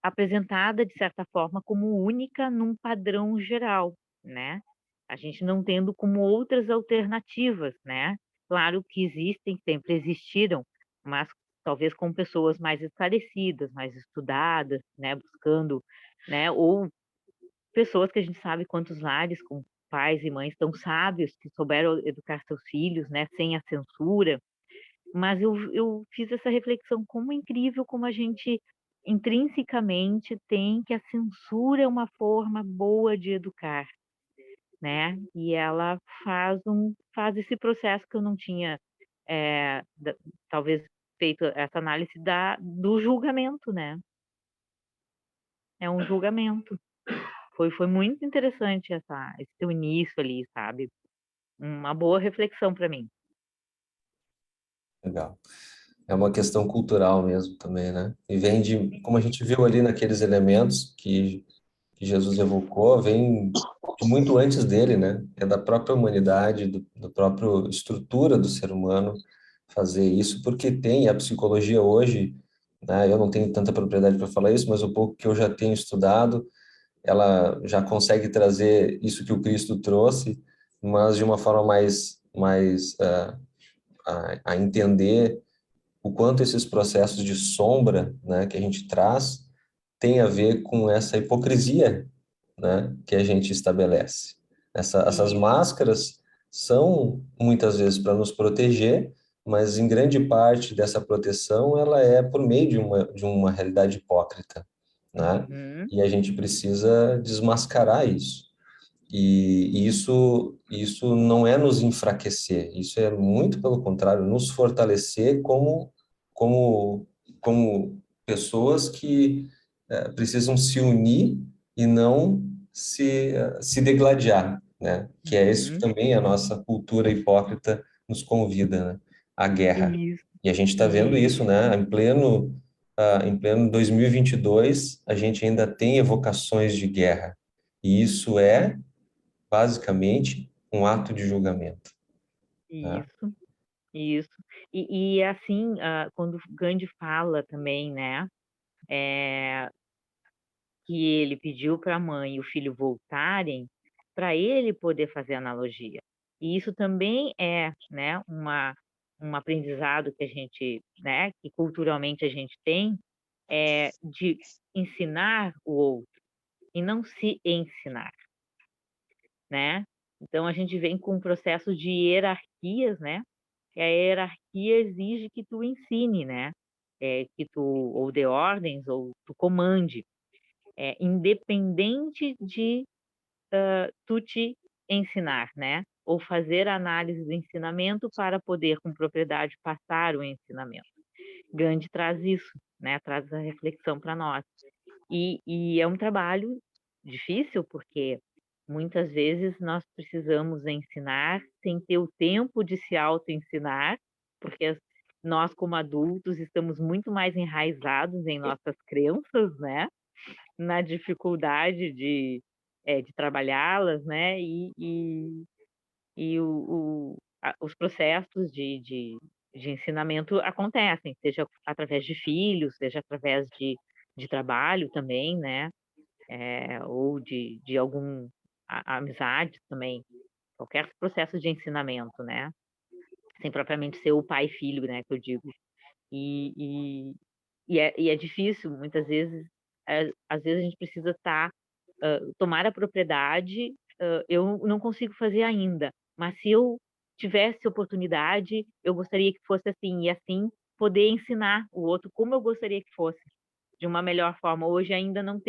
apresentada de certa forma como única num padrão geral, né? A gente não tendo como outras alternativas, né? Claro que existem, sempre existiram, mas talvez com pessoas mais esclarecidas, mais estudadas, né? Buscando, né? Ou pessoas que a gente sabe quantos lares com pais e mães tão sábios que souberam educar seus filhos, né? Sem a censura. Mas eu fiz essa reflexão, como é incrível como a gente intrinsecamente tem que a censura é uma forma boa de educar, né? E ela faz esse processo que eu não tinha, talvez, feito essa análise do julgamento, né? É um julgamento. Foi muito interessante esse teu início ali, sabe? Uma boa reflexão para mim. Legal. É uma questão cultural mesmo também, né? E vem de, como a gente viu ali naqueles elementos que Jesus evocou, vem de muito antes dele, né? É da própria humanidade, do próprio estrutura do ser humano fazer isso, porque tem a psicologia hoje, né? Eu não tenho tanta propriedade para falar isso, mas o pouco que eu já tenho estudado, ela já consegue trazer isso que o Cristo trouxe, mas de uma forma mais a entender o quanto esses processos de sombra, né, que a gente traz, tem a ver com essa hipocrisia, né, que a gente estabelece. Essas E, máscaras são muitas vezes para nos proteger, mas em grande parte dessa proteção ela é por meio de uma realidade hipócrita, né? uhum, E a gente precisa desmascarar isso. E isso não é nos enfraquecer, isso é muito pelo contrário, nos fortalecer como, como pessoas que precisam se unir e não se degladiar, né? Que é isso que uhum, também a nossa cultura hipócrita nos convida, né? A guerra. isso, E a gente está vendo isso, isso, né? Em pleno 2022, a gente ainda tem evocações de guerra. E isso é basicamente um ato de julgamento, né? isso. Isso. E assim, quando Gandhi fala também, né, que ele pediu para a mãe e o filho voltarem, para ele poder fazer analogia. E isso também é, né, um aprendizado que a gente, né, que culturalmente a gente tem, de ensinar o outro e não se ensinar, né? Então a gente vem com um processo de hierarquias, né? E a hierarquia exige que tu ensine, né? Que tu ou dê ordens ou tu comande, independente de tu te ensinar, né? Ou fazer a análise do ensinamento para poder com propriedade passar o ensinamento. Gandhi traz isso, né? Traz essa reflexão para nós. E é um trabalho difícil porque muitas vezes nós precisamos ensinar sem ter o tempo de se auto-ensinar, porque nós, como adultos, estamos muito mais enraizados em nossas crenças, né? Na dificuldade de trabalhá-las, né? E os processos de ensinamento acontecem, seja através de filhos, seja através de trabalho também, né? Ou de algum amizade também, qualquer processo de ensinamento, né? Sem propriamente ser o pai e filho, né? Que eu digo. E, e é difícil, muitas vezes, às vezes a gente precisa tomar a propriedade, eu não consigo fazer ainda, mas se eu tivesse oportunidade, eu gostaria que fosse assim, e assim poder ensinar o outro como eu gostaria que fosse, de uma melhor forma. Hoje ainda não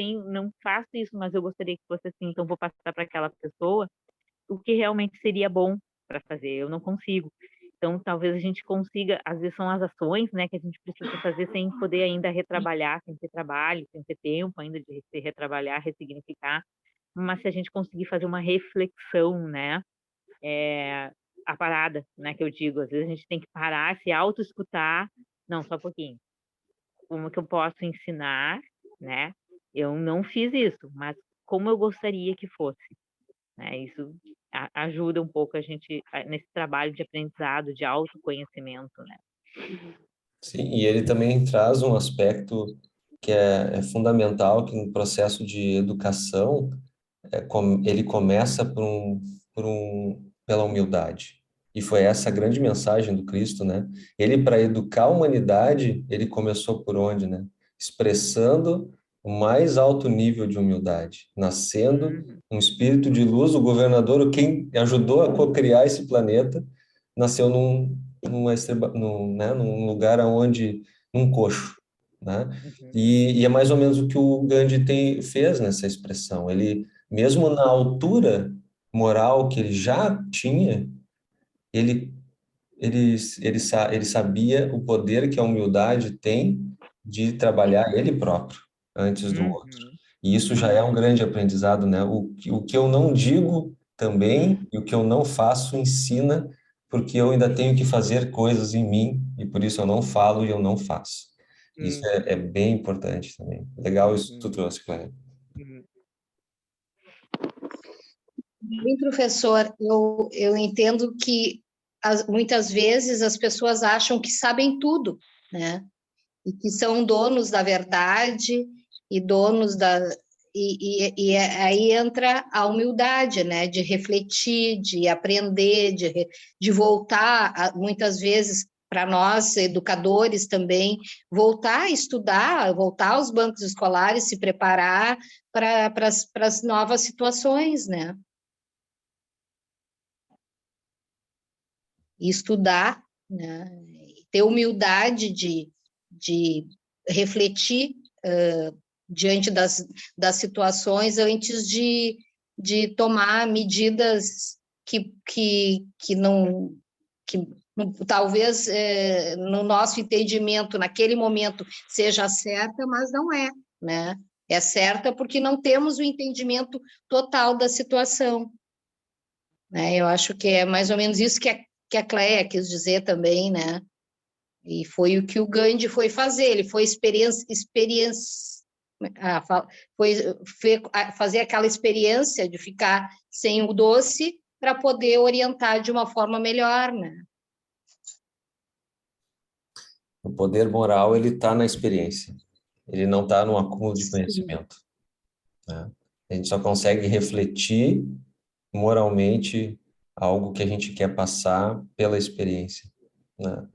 faço isso, mas eu gostaria que fosse assim, então vou passar para aquela pessoa o que realmente seria bom para fazer. Eu não consigo. Então, talvez a gente consiga, às vezes são as ações, né, que a gente precisa fazer sem poder ainda retrabalhar, sem ter trabalho, sem ter tempo ainda de se retrabalhar, ressignificar. Mas se a gente conseguir fazer uma reflexão, né, a parada, né, que eu digo, às vezes a gente tem que parar, se autoescutar. Não, só um pouquinho. Como que eu posso ensinar, né? Eu não fiz isso, mas como eu gostaria que fosse, né? Isso ajuda um pouco a gente nesse trabalho de aprendizado, de autoconhecimento, né? Sim, e ele também traz um aspecto que é fundamental, que no processo de educação, ele começa pela humildade. E foi essa a grande mensagem do Cristo, né? Ele, para educar a humanidade, ele começou por onde, né? Expressando o mais alto nível de humildade, nascendo Uhum, um espírito de luz, o governador, quem ajudou a co-criar esse planeta, nasceu num lugar onde, num coxo, né? uhum, E é mais ou menos o que o Gandhi fez nessa expressão. Ele, mesmo na altura moral que ele já tinha, ele, ele sabia o poder que a humildade tem de trabalhar ele próprio antes do outro. uhum, E isso já é um grande aprendizado, né? O que eu não digo também e o que eu não faço ensina, porque eu ainda tenho que fazer coisas em mim e por isso eu não falo e eu não faço. Isso uhum, é bem importante também. Legal isso que tu uhum, trouxe, Cléia. uhum, Bem, professor, eu entendo que muitas vezes as pessoas acham que sabem tudo, né? E que são donos da verdade e donos da. Aí entra a humildade, né? De refletir, de aprender, de voltar, muitas vezes, para nós, educadores também, voltar a estudar, voltar aos bancos escolares, se preparar para as novas situações, né? E estudar, né? Ter humildade de refletir diante das situações antes de tomar medidas que não que talvez no nosso entendimento naquele momento seja certa, mas não é, né? É certa porque não temos o entendimento total da situação, né? Eu acho que é mais ou menos isso que a Cléia quis dizer também, né? E foi o que o Gandhi foi fazer, ele foi ah, foi, fazer aquela experiência de ficar sem o doce para poder orientar de uma forma melhor, né? O poder moral, ele está na experiência. Ele não está no acúmulo de Sim. conhecimento, né? A gente só consegue refletir moralmente algo que a gente quer passar pela experiência, né?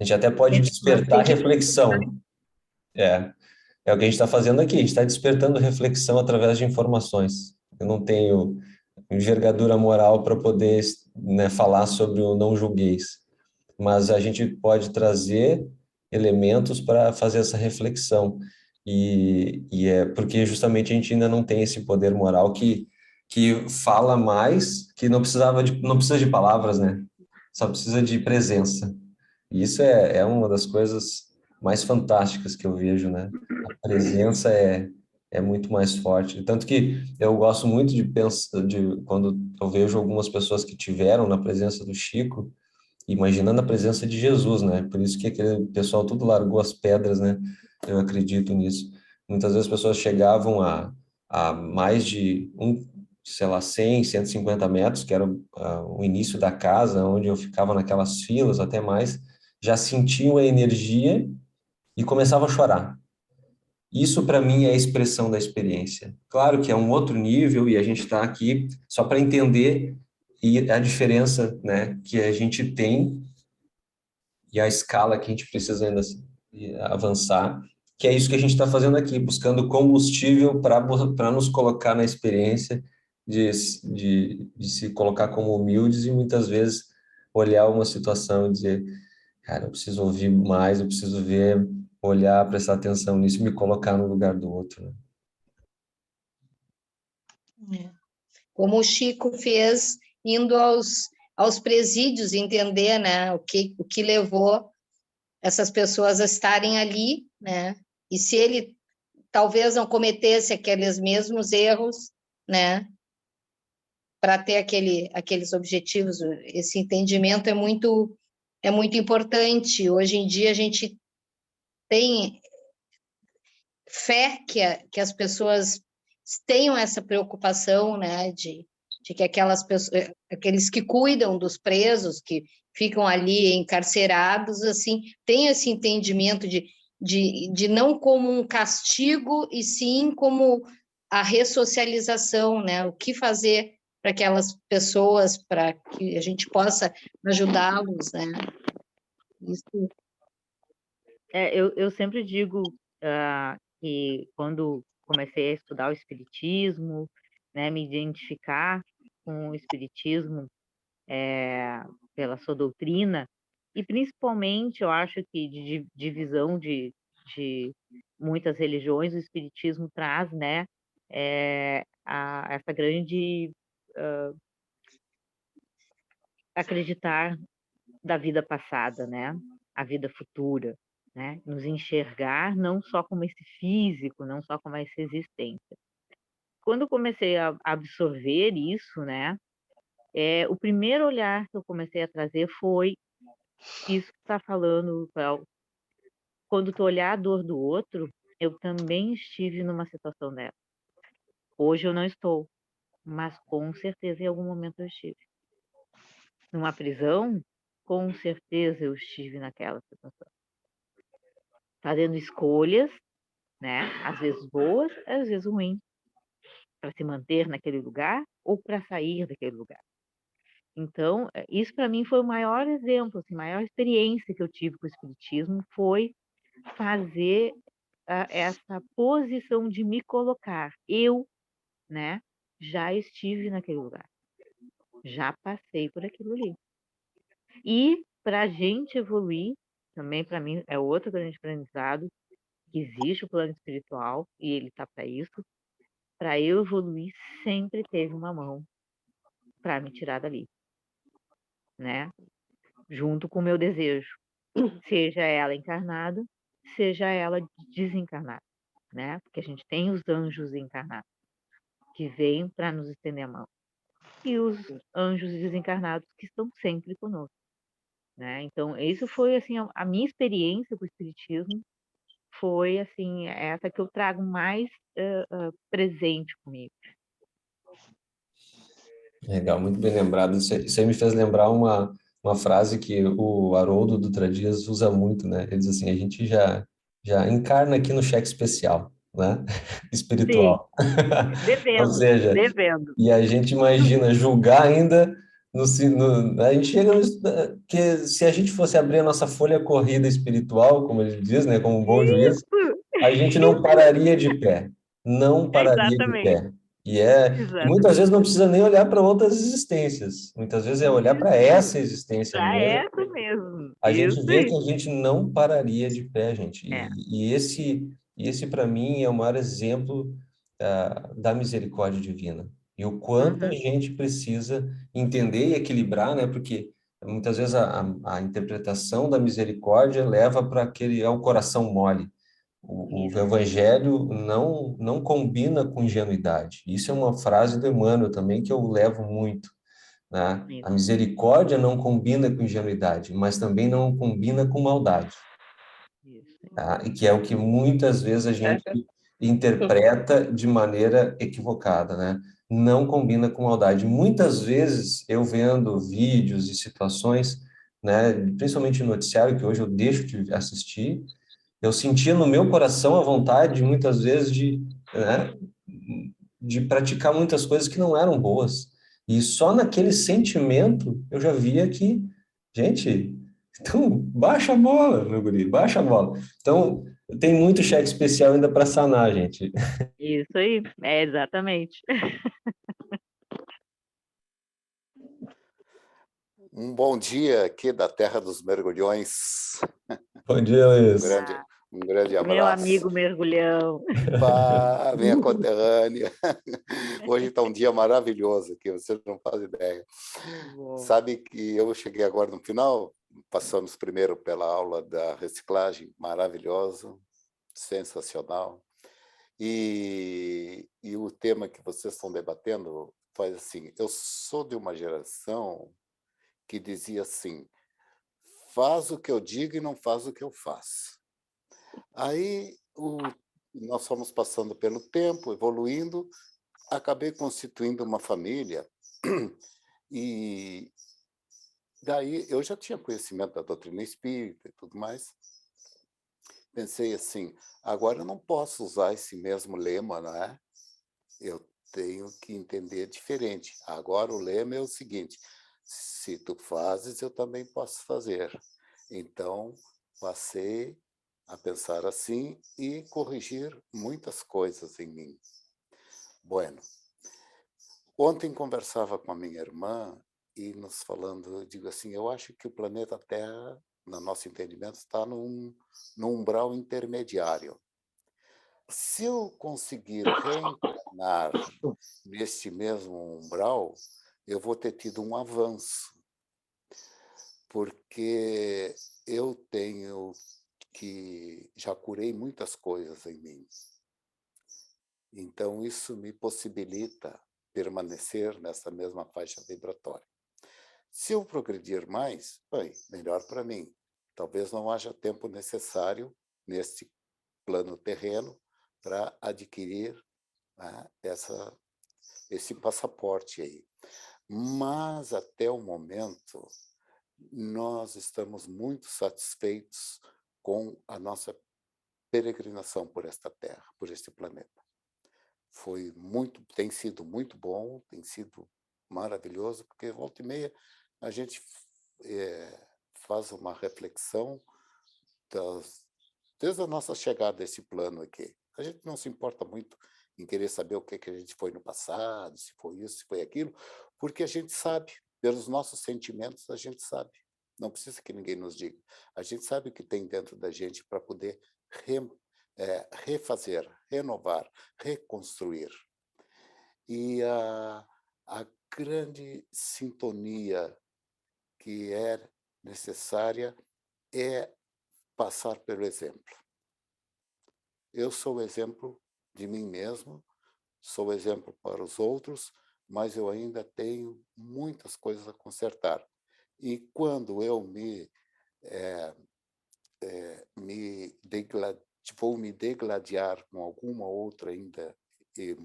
A gente até pode Mas tem despertar que reflexão. É, é o que a gente está fazendo aqui. A gente está despertando reflexão através de informações. Eu não tenho envergadura moral para poder, né, falar sobre o não julgueis, mas a gente pode trazer elementos para fazer essa reflexão. E é porque justamente a gente ainda não tem esse poder moral que fala mais, que não precisa de palavras, né? Só precisa de presença. E isso é uma das coisas mais fantásticas que eu vejo, né? A presença é muito mais forte. Tanto que eu gosto muito de pensar, de quando eu vejo algumas pessoas que tiveram na presença do Chico, imaginando a presença de Jesus, né? Por isso que aquele pessoal tudo largou as pedras, né? Eu acredito nisso. Muitas vezes as pessoas chegavam a mais de sei lá, 100, 150 metros, que era o início da casa, onde eu ficava naquelas filas, até mais, já sentiam a energia e começavam a chorar. Isso, para mim, é a expressão da experiência. Claro que é um outro nível e a gente está aqui só para entender e a diferença, né, que a gente tem e a escala que a gente precisa ainda avançar, que é isso que a gente está fazendo aqui, buscando combustível para nos colocar na experiência de se colocar como humildes e muitas vezes olhar uma situação e dizer Cara, eu preciso ouvir mais, eu preciso ver, olhar, prestar atenção nisso, e me colocar no lugar do outro, né? Como o Chico fez indo aos presídios, entender, né, o que levou essas pessoas a estarem ali, né? E se ele talvez não cometesse aqueles mesmos erros, né? Para ter aqueles objetivos, esse entendimento é muito importante. Hoje em dia a gente tem fé que as pessoas tenham essa preocupação, né, de que aquelas pessoas, aqueles que cuidam dos presos, que ficam ali encarcerados, assim, tenham esse entendimento de não como um castigo, e sim como a ressocialização, né, o que fazer para aquelas pessoas, para que a gente possa ajudá-los, né, isso. Eu sempre digo que quando comecei a estudar o espiritismo, né, me identificar com o espiritismo pela sua doutrina, e principalmente eu acho que de divisão de muitas religiões, o espiritismo traz, né, essa grande acreditar da vida passada, né, a vida futura, né, nos enxergar não só como esse físico, não só como essa existência. Quando eu comecei a absorver isso, né, o primeiro olhar que eu comecei a trazer foi isso que está falando, Cléo. Quando tu olhar a dor do outro, eu também estive numa situação dessa. Hoje eu não estou, mas com certeza em algum momento eu estive. Numa prisão, com certeza eu estive naquela situação. Fazendo escolhas, né? Às vezes boas, às vezes ruins, para se manter naquele lugar ou para sair daquele lugar. Então, isso para mim foi o maior exemplo, assim, a maior experiência que eu tive com o espiritismo foi fazer essa posição de me colocar. Eu, né, já estive naquele lugar, já passei por aquilo ali. E para a gente evoluir, também para mim é outro grande aprendizado, que existe o plano espiritual e ele está para isso. Para eu evoluir, sempre teve uma mão para me tirar dali, né? Junto com o meu desejo, seja ela encarnada, seja ela desencarnada, né? Porque a gente tem os anjos encarnados que vêm para nos estender a mão e os anjos desencarnados que estão sempre conosco, né? Então, isso foi assim a minha experiência com o espiritismo foi assim essa que eu trago mais presente comigo. Legal, muito bem lembrado. Isso aí me fez lembrar uma frase que o Haroldo Dutra Dias usa muito, né? Ele diz assim, a gente já encarna aqui no cheque especial, né? Sim, Espiritual. Ou devendo, seja, devendo. e a gente imagina julgar ainda a gente chega que se a gente fosse abrir a nossa folha corrida espiritual, como ele diz, né, como um bom juiz, Isso, a gente não pararia de pé, não pararia de exatamente, pé. E muitas vezes não exatamente. precisa nem olhar para outras existências, muitas vezes é olhar para essa Isso, existência para mesmo, essa mesmo. a gente Isso vê que aí. a gente não pararia de pé, gente. É. E esse para mim é o maior exemplo da misericórdia divina. E o quanto a Uhum. gente precisa entender e equilibrar, né? Porque muitas vezes a interpretação da misericórdia leva para aquele ao coração mole. O Isso, evangelho não combina com ingenuidade. Isso é uma frase do Emmanuel também que eu levo muito, né? A isso. misericórdia não combina com ingenuidade, mas também não combina com maldade, Isso. tá? E que é o que muitas vezes a gente interpreta de maneira equivocada, né? Não combina com maldade. Muitas vezes eu vendo vídeos e situações, né, principalmente no noticiário, que hoje eu deixo de assistir, eu sentia no meu coração a vontade, muitas vezes, né, de praticar muitas coisas que não eram boas. E só naquele sentimento eu já via que, gente, então baixa a bola, meu guri, baixa a bola. Então, tem muito cheque especial ainda para sanar, gente. Isso aí, exatamente. Um bom dia aqui da Terra dos Mergulhões. Bom dia, Luiz. Um grande abraço. Meu amigo mergulhão. Pá, minha conterrânea. Hoje está um dia maravilhoso aqui, você não faz ideia. Bom. Sabe que eu cheguei agora no final, passamos primeiro pela aula da reciclagem, maravilhoso, sensacional. E o tema que vocês estão debatendo faz assim, eu sou de uma geração que dizia assim, faz o que eu digo e não faz o que eu faço. Aí nós fomos passando pelo tempo, evoluindo, acabei constituindo uma família e daí eu já tinha conhecimento da doutrina espírita e tudo mais. Pensei assim, agora eu não posso usar esse mesmo lema, não é? Eu tenho que entender diferente. Agora o lema é o seguinte, se tu fazes, eu também posso fazer. Então, passei a pensar assim e corrigir muitas coisas em mim. Bueno, ontem conversava com a minha irmã e nos falando, eu digo assim, eu acho que o planeta Terra, no nosso entendimento, está num umbral intermediário. Se eu conseguir reencarnar neste mesmo umbral, eu vou ter tido um avanço, porque eu tenho que já curei muitas coisas em mim. Então, isso me possibilita permanecer nessa mesma faixa vibratória. Se eu progredir mais, bem, melhor para mim. Talvez não haja tempo necessário neste plano terreno para adquirir, né, esse passaporte aí. Mas, até o momento, nós estamos muito satisfeitos com a nossa peregrinação por esta terra, por este planeta. Tem sido muito bom, tem sido maravilhoso, porque volta e meia a gente faz uma reflexão desde a nossa chegada a esse plano aqui. A gente não se importa muito em querer saber o que a gente foi no passado, se foi isso, se foi aquilo, porque a gente sabe, pelos nossos sentimentos, a gente sabe. Não precisa que ninguém nos diga. A gente sabe o que tem dentro da gente para poder refazer, renovar, reconstruir. E a grande sintonia que é necessária é passar pelo exemplo. Eu sou exemplo de mim mesmo, sou exemplo para os outros, mas eu ainda tenho muitas coisas a consertar. E quando eu vou me degladiar com alguma outra ainda, e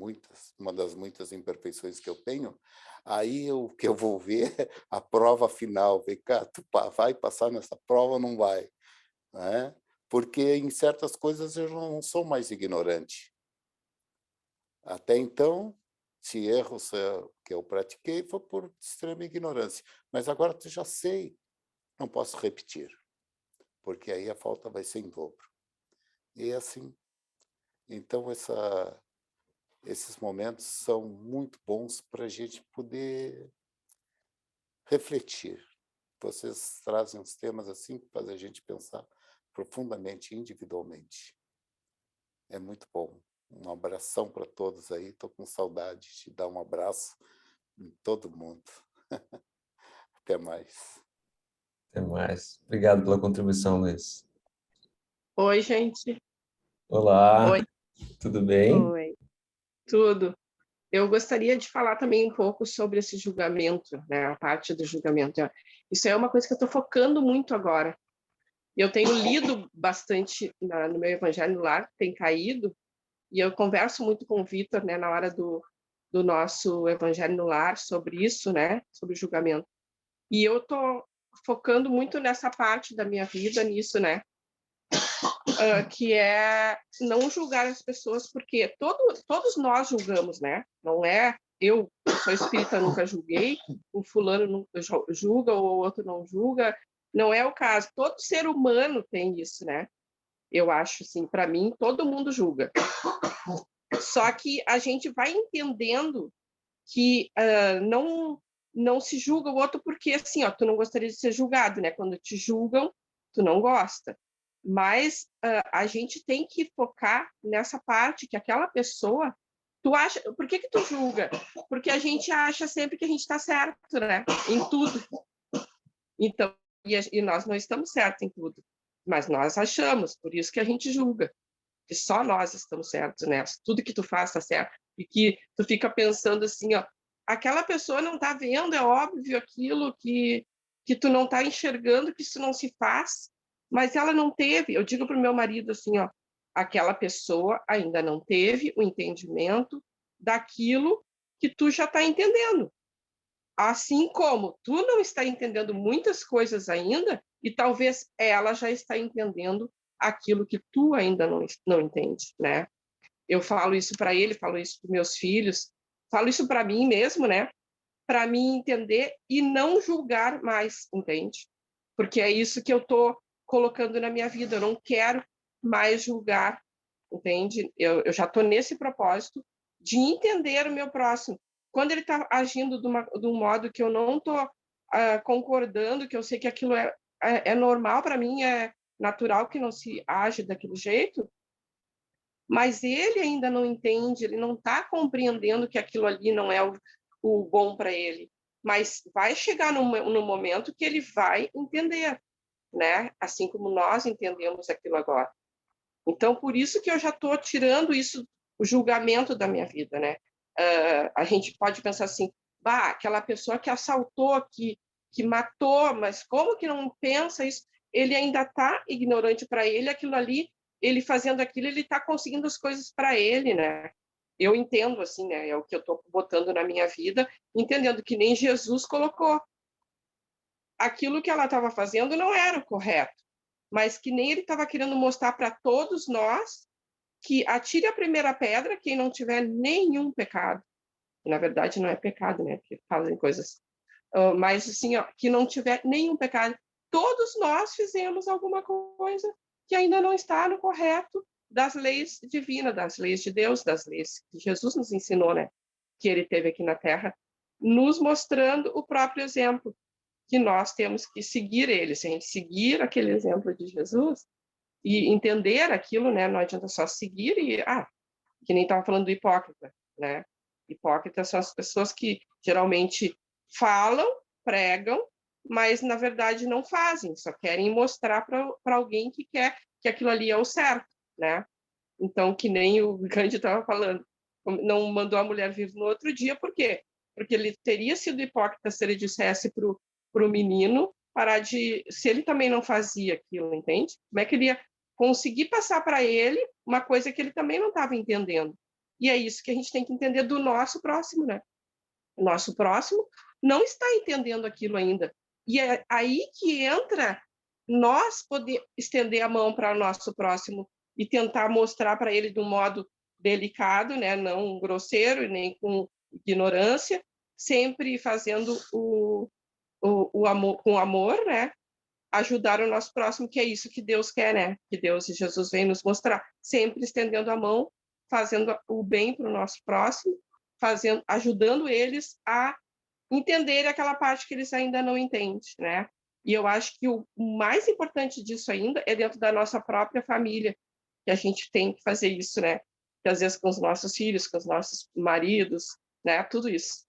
uma das muitas imperfeições que eu tenho, aí o que eu vou ver a prova final, ver, cara, tu vai passar nessa prova ou não vai? Né? Porque em certas coisas eu não sou mais ignorante. Até então, se erros que eu pratiquei foi por extrema ignorância. Mas agora eu já sei, não posso repetir, porque aí a falta vai ser em dobro. E assim, então esses momentos são muito bons para a gente poder refletir. Vocês trazem uns temas assim que fazem a gente pensar profundamente, individualmente. É muito bom. Um abração para todos aí. Estou com saudade de dar um abraço em todo mundo. Até mais. Até mais. Obrigado pela contribuição, Luiz. Oi, gente. Olá, Oi. Tudo bem? Oi. Tudo. Eu gostaria de falar também um pouco sobre esse julgamento, né? A parte do julgamento. Isso é uma coisa que eu estou focando muito agora. Eu tenho lido bastante no meu Evangelho no Lar, tem caído, e eu converso muito com o Vitor, né, na hora do nosso Evangelho no Lar sobre isso, né, sobre o julgamento. E eu estou focando muito nessa parte da minha vida, nisso, né, que é não julgar as pessoas, porque todos nós julgamos, né? Não é eu sou espírita, nunca julguei, o fulano nunca julga, ou o outro não julga. Não é o caso. Todo ser humano tem isso, né? Eu acho, assim, para mim, todo mundo julga. Só que a gente vai entendendo que não se julga o outro porque, assim, ó, tu não gostaria de ser julgado, né? Quando te julgam, tu não gosta. Mas a gente tem que focar nessa parte que aquela pessoa, tu acha, por que tu julga? Porque a gente acha sempre que a gente está certo, né? Em tudo. Então, e nós não estamos certos em tudo, mas nós achamos, por isso que a gente julga, que só nós estamos certos, né? Tudo que tu faz está certo. E que tu fica pensando assim, ó, aquela pessoa não está vendo, é óbvio aquilo que tu não está enxergando, que isso não se faz, mas ela não teve. Eu digo para o meu marido assim, ó, aquela pessoa ainda não teve o entendimento daquilo que tu já está entendendo. Assim como tu não está entendendo muitas coisas ainda, e talvez ela já está entendendo aquilo que tu ainda não entende, né? Eu falo isso para ele, falo isso para meus filhos, falo isso para mim mesmo, né? Para mim entender e não julgar mais, entende? Porque é isso que eu estou colocando na minha vida. Eu não quero mais julgar, entende? Eu já estou nesse propósito de entender o meu próximo. Quando ele está agindo de um modo que eu não estou concordando, que eu sei que aquilo é normal para mim, é natural que não se age daquele jeito, mas ele ainda não entende, ele não está compreendendo que aquilo ali não é o bom para ele. Mas vai chegar no momento que ele vai entender, né? Assim como nós entendemos aquilo agora. Então, por isso que eu já estou tirando isso, o julgamento da minha vida, né? A gente pode pensar assim, bah, aquela pessoa que assaltou, que matou, mas como que não pensa isso? Ele ainda está ignorante para ele, aquilo ali, ele fazendo aquilo, ele está conseguindo as coisas para ele, né? Eu entendo, assim, né? É o que eu estou botando na minha vida, entendendo que nem Jesus colocou. Aquilo que ela estava fazendo não era o correto, mas que nem ele estava querendo mostrar para todos nós que atire a primeira pedra quem não tiver nenhum pecado. E, na verdade, não é pecado, né? Porque fazem coisas. Mas, assim, ó, que não tiver nenhum pecado. Todos nós fizemos alguma coisa que ainda não está no correto das leis divinas, das leis de Deus, das leis que Jesus nos ensinou, né? Que ele teve aqui na Terra, nos mostrando o próprio exemplo, que nós temos que seguir ele. Se a gente seguir aquele exemplo de Jesus, e entender aquilo, né? Não adianta só seguir e, que nem estava falando do hipócrita, né? Hipócritas são as pessoas que geralmente falam, pregam, mas na verdade não fazem, só querem mostrar para alguém que quer que aquilo ali é o certo, né? Então, que nem o Gandhi estava falando, não mandou a mulher vir no outro dia, por quê? Porque ele teria sido hipócrita se ele dissesse para o menino parar de... Se ele também não fazia aquilo, entende? Como é que ele ia conseguir passar para ele uma coisa que ele também não estava entendendo? E é isso que a gente tem que entender do nosso próximo, né? O nosso próximo não está entendendo aquilo ainda. E é aí que entra nós poder estender a mão para o nosso próximo e tentar mostrar para ele de um modo delicado, né? Não grosseiro nem com ignorância, sempre fazendo o amor com amor, né? Ajudar o nosso próximo, que é isso que Deus quer, né? Que Deus e Jesus vem nos mostrar, sempre estendendo a mão, fazendo o bem para o nosso próximo, ajudando eles a entender aquela parte que eles ainda não entendem, né? E eu acho que o mais importante disso ainda é dentro da nossa própria família, que a gente tem que fazer isso, né? Que às vezes com os nossos filhos, com os nossos maridos, né? Tudo isso.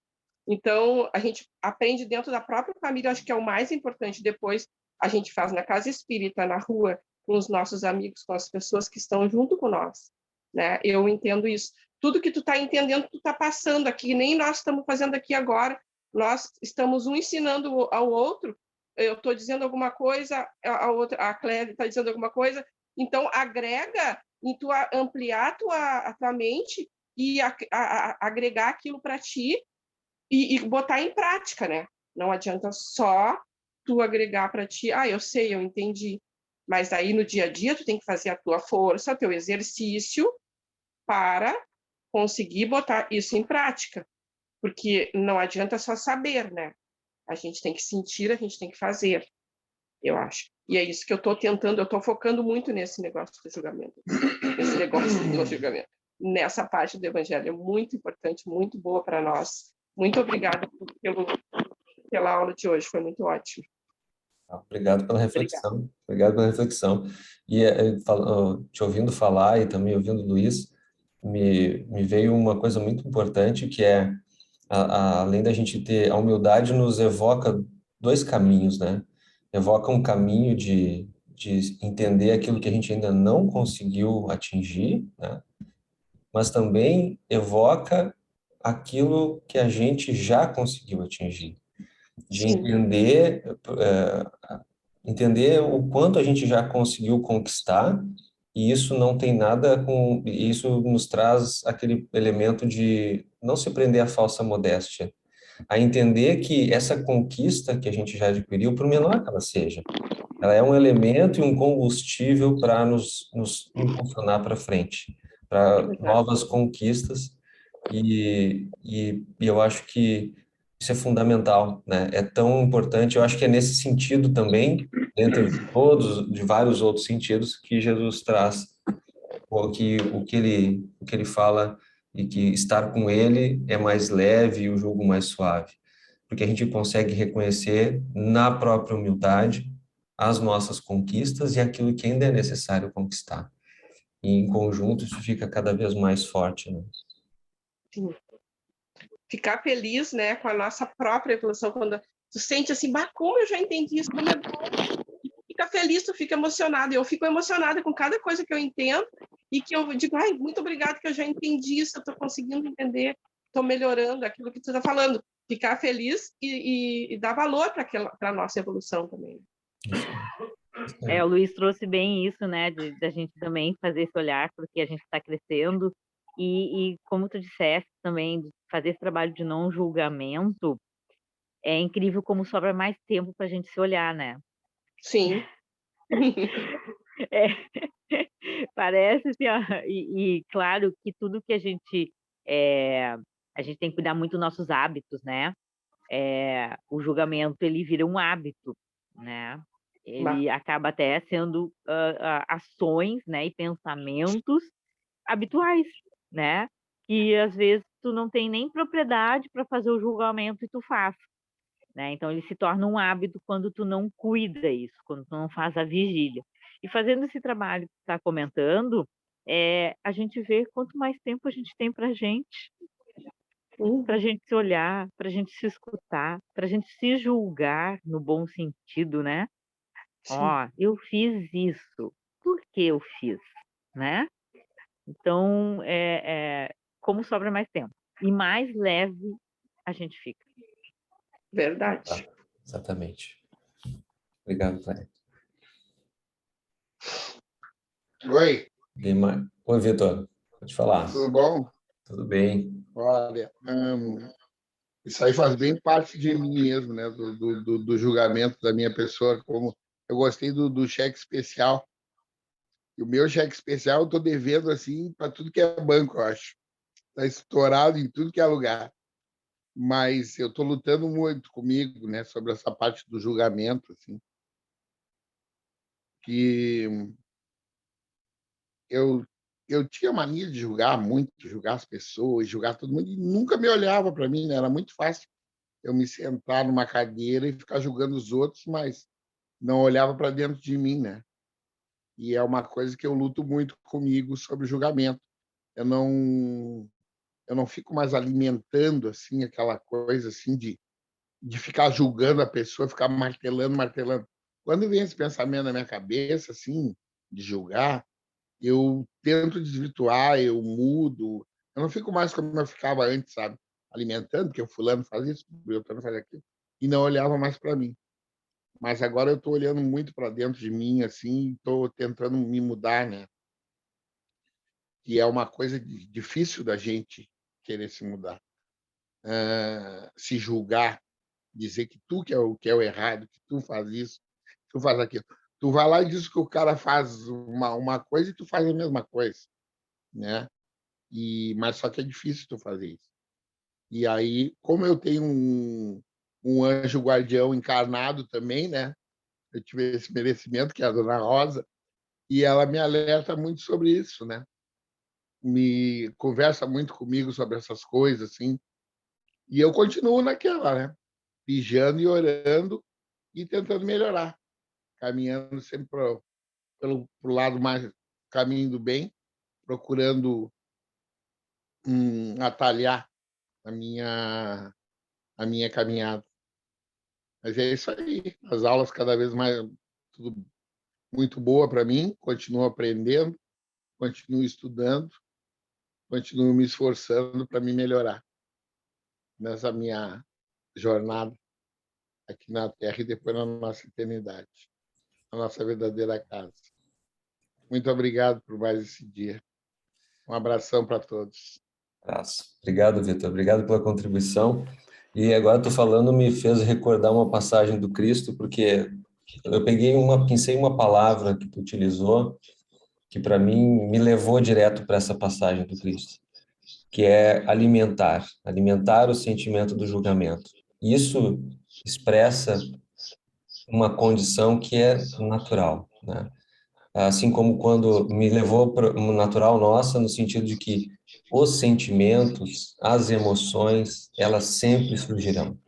Então, a gente aprende dentro da própria família, acho que é o mais importante. Depois, a gente faz na casa espírita, na rua, com os nossos amigos, com as pessoas que estão junto com nós, né? Eu entendo isso. Tudo que tu está entendendo, tu está passando aqui, nem nós estamos fazendo aqui agora. Nós estamos um ensinando ao outro. Eu estou dizendo alguma coisa, a Clélia está dizendo alguma coisa. Então, agrega em tu ampliar a tua mente e agregar aquilo para ti e botar em prática, né? Não adianta só tu agregar para ti, eu sei, eu entendi. Mas aí no dia a dia tu tem que fazer a tua força, teu exercício para conseguir botar isso em prática. Porque não adianta só saber, né? A gente tem que sentir, a gente tem que fazer, eu acho. E é isso que eu estou tentando, eu estou focando muito nesse negócio do julgamento. Esse negócio do julgamento. Nessa parte do evangelho é muito importante, muito boa para nós. Muito obrigada pelo pela aula de hoje, foi muito ótimo. Obrigado pela reflexão. Obrigado pela reflexão. E te ouvindo falar e também ouvindo o Luiz, me veio uma coisa muito importante, que é, além da gente ter a humildade, nos evoca dois caminhos, né? Evoca um caminho de entender aquilo que a gente ainda não conseguiu atingir, né? Mas também evoca aquilo que a gente já conseguiu atingir, de Sim, entender o quanto a gente já conseguiu conquistar, e isso não tem nada com, isso nos traz aquele elemento de não se prender à falsa modéstia, a entender que essa conquista que a gente já adquiriu, por menor que ela seja, ela é um elemento e um combustível para nos impulsionar para frente, é para verdade. novas conquistas, e eu acho que isso é fundamental, né? É tão importante, eu acho que é nesse sentido também, dentre todos, de vários outros sentidos, que Jesus traz o que ele fala, e que estar com ele é mais leve e o jugo mais suave, porque a gente consegue reconhecer na própria humildade as nossas conquistas e aquilo que ainda é necessário conquistar. E em conjunto isso fica cada vez mais forte, né? Sim. Ficar feliz, né, com a nossa própria evolução, quando tu sente assim, bah, como eu já entendi isso, como é bom, e tu fica feliz, tu fica emocionado. Eu fico emocionada com cada coisa que eu entendo e que eu digo, ai, muito obrigada que eu já entendi isso, eu estou conseguindo entender, estou melhorando aquilo que tu está falando. Ficar feliz e dar valor para a nossa evolução também. O Luiz trouxe bem isso, né, da gente também fazer esse olhar, porque a gente está crescendo, e como tu disseste também, de fazer esse trabalho de não julgamento, é incrível como sobra mais tempo para a gente se olhar, né? Sim. É, parece assim, ó, e claro que tudo que a gente tem que cuidar muito dos nossos hábitos, né? O julgamento, ele vira um hábito, né? Ele acaba até sendo ações, né, e pensamentos habituais, né? Que às vezes tu não tem nem propriedade para fazer o julgamento e tu faz, né? Então ele se torna um hábito quando tu não cuida isso, quando tu não faz a vigília. E fazendo esse trabalho que tu está comentando, a gente vê quanto mais tempo a gente tem para a gente se olhar, para a gente se escutar, para a gente se julgar no bom sentido, né? Ó, eu fiz isso, por que eu fiz, né? Então, como sobra mais tempo e mais leve a gente fica. Verdade. Exatamente. Obrigado, Cléia. Oi. Oi, Vitor. Pode falar. Tudo bom? Tudo bem. Olha, isso aí faz bem parte de mim mesmo, né? Do julgamento da minha pessoa. Como eu gostei do cheque especial. E o meu cheque especial eu estou devendo assim para tudo que é banco, eu acho. Está estourado em tudo que é lugar. Mas eu estou lutando muito comigo, né? Sobre essa parte do julgamento, assim. Que eu tinha mania de julgar muito, julgar as pessoas, julgar todo mundo, e nunca me olhava para mim, né? Era muito fácil eu me sentar numa cadeira e ficar julgando os outros, mas não olhava para dentro de mim, né? E é uma coisa que eu luto muito comigo sobre julgamento. Eu não fico mais alimentando assim aquela coisa assim de ficar julgando a pessoa, ficar martelando, martelando. Quando vem esse pensamento na minha cabeça assim, de julgar, eu tento desvirtuar, eu mudo. Eu não fico mais como eu ficava antes, sabe? Alimentando, que o fulano faz isso, o Beltrano faz aquilo, e não olhava mais para mim. Mas agora eu estou olhando muito para dentro de mim, assim, estou tentando me mudar, né? Que é uma coisa difícil da gente querer se mudar. Se julgar, dizer que tu que é o errado, que tu faz isso, tu faz aquilo. Tu vai lá e diz que o cara faz uma coisa e tu faz a mesma coisa, né? Mas só que é difícil tu fazer isso. E aí, como eu tenho um anjo guardião encarnado também, né? Eu tive esse merecimento, que é a Dona Rosa, e ela me alerta muito sobre isso, né? Me conversa muito comigo sobre essas coisas, assim, e eu continuo naquela, né? vigiando e orando e tentando melhorar, caminhando sempre pelo lado mais caminho do bem, procurando atalhar a minha caminhada. Mas é isso aí, as aulas cada vez mais, tudo muito boa para mim, continuo aprendendo, continuo estudando, continuo me esforçando para me melhorar nessa minha jornada aqui na Terra e depois na nossa eternidade, na nossa verdadeira casa. Muito obrigado por mais esse dia. Um abração para todos. Obrigado, Vitor. Obrigado pela contribuição. E agora tu falando me fez recordar uma passagem do Cristo, porque eu pensei uma palavra que tu utilizou, que para mim me levou direto para essa passagem do Cristo, que é alimentar o sentimento do julgamento. Isso expressa uma condição que é natural, né? Assim como quando me levou para uma natural nossa, no sentido de que os sentimentos, as emoções, elas sempre surgirão.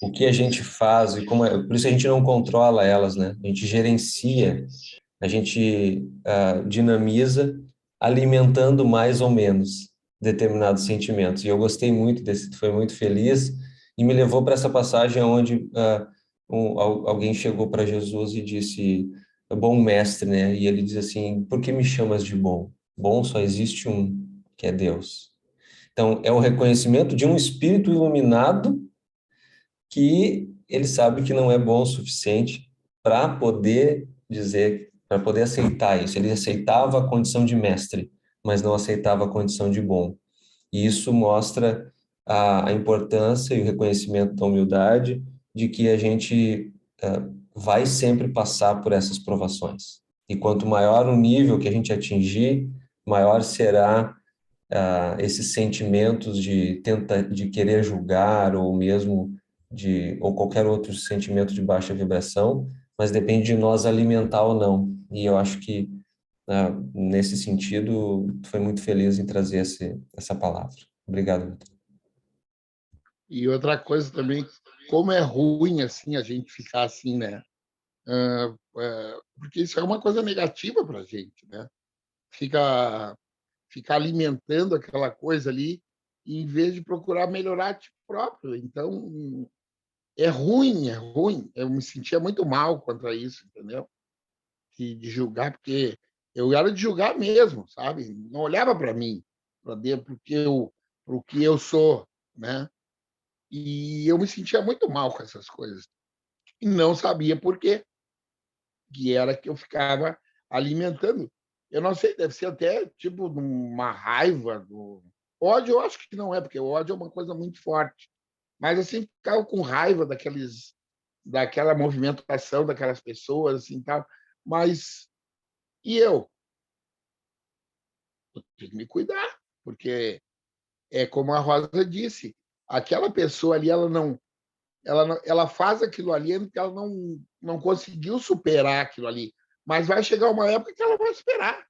O que a gente faz e por isso a gente não controla elas, né? A gente gerencia, a gente dinamiza, alimentando mais ou menos determinados sentimentos. E eu gostei muito desse, foi muito feliz e me levou para essa passagem onde alguém chegou para Jesus e disse: bom mestre, né? E ele diz assim: por que me chamas de bom? Bom só existe um, que é Deus. Então, é o reconhecimento de um espírito iluminado que ele sabe que não é bom o suficiente para poder dizer, para poder aceitar isso. Ele aceitava a condição de mestre, mas não aceitava a condição de bom. E isso mostra a importância e o reconhecimento da humildade de que a gente vai sempre passar por essas provações. E quanto maior o nível que a gente atingir, maior será esses sentimentos de querer julgar ou mesmo ou qualquer outro sentimento de baixa vibração, mas depende de nós alimentar ou não. E eu acho que nesse sentido foi muito feliz em trazer essa palavra. Obrigado, Vitor. E outra coisa também, como é ruim assim a gente ficar assim, né? Porque isso é uma coisa negativa para a gente, né? Ficar alimentando aquela coisa ali, em vez de procurar melhorar a ti próprio. Então, é ruim, é ruim. Eu me sentia muito mal contra isso, entendeu? De julgar, porque eu era de julgar mesmo, sabe? Não olhava para mim, para dentro, pro que eu sou, né? E eu me sentia muito mal com essas coisas. E não sabia por quê. Que era que eu ficava alimentando. Eu não sei, deve ser até tipo uma raiva. Ódio, eu acho que não é, porque o ódio é uma coisa muito forte. Mas assim, ficava com raiva daquela movimentação daquelas pessoas, assim, tal. Mas e eu? Eu tenho que me cuidar, porque é como a Rosa disse, aquela pessoa ali, ela faz aquilo ali porque ela não conseguiu superar aquilo ali. Mas vai chegar uma época que ela vai superar.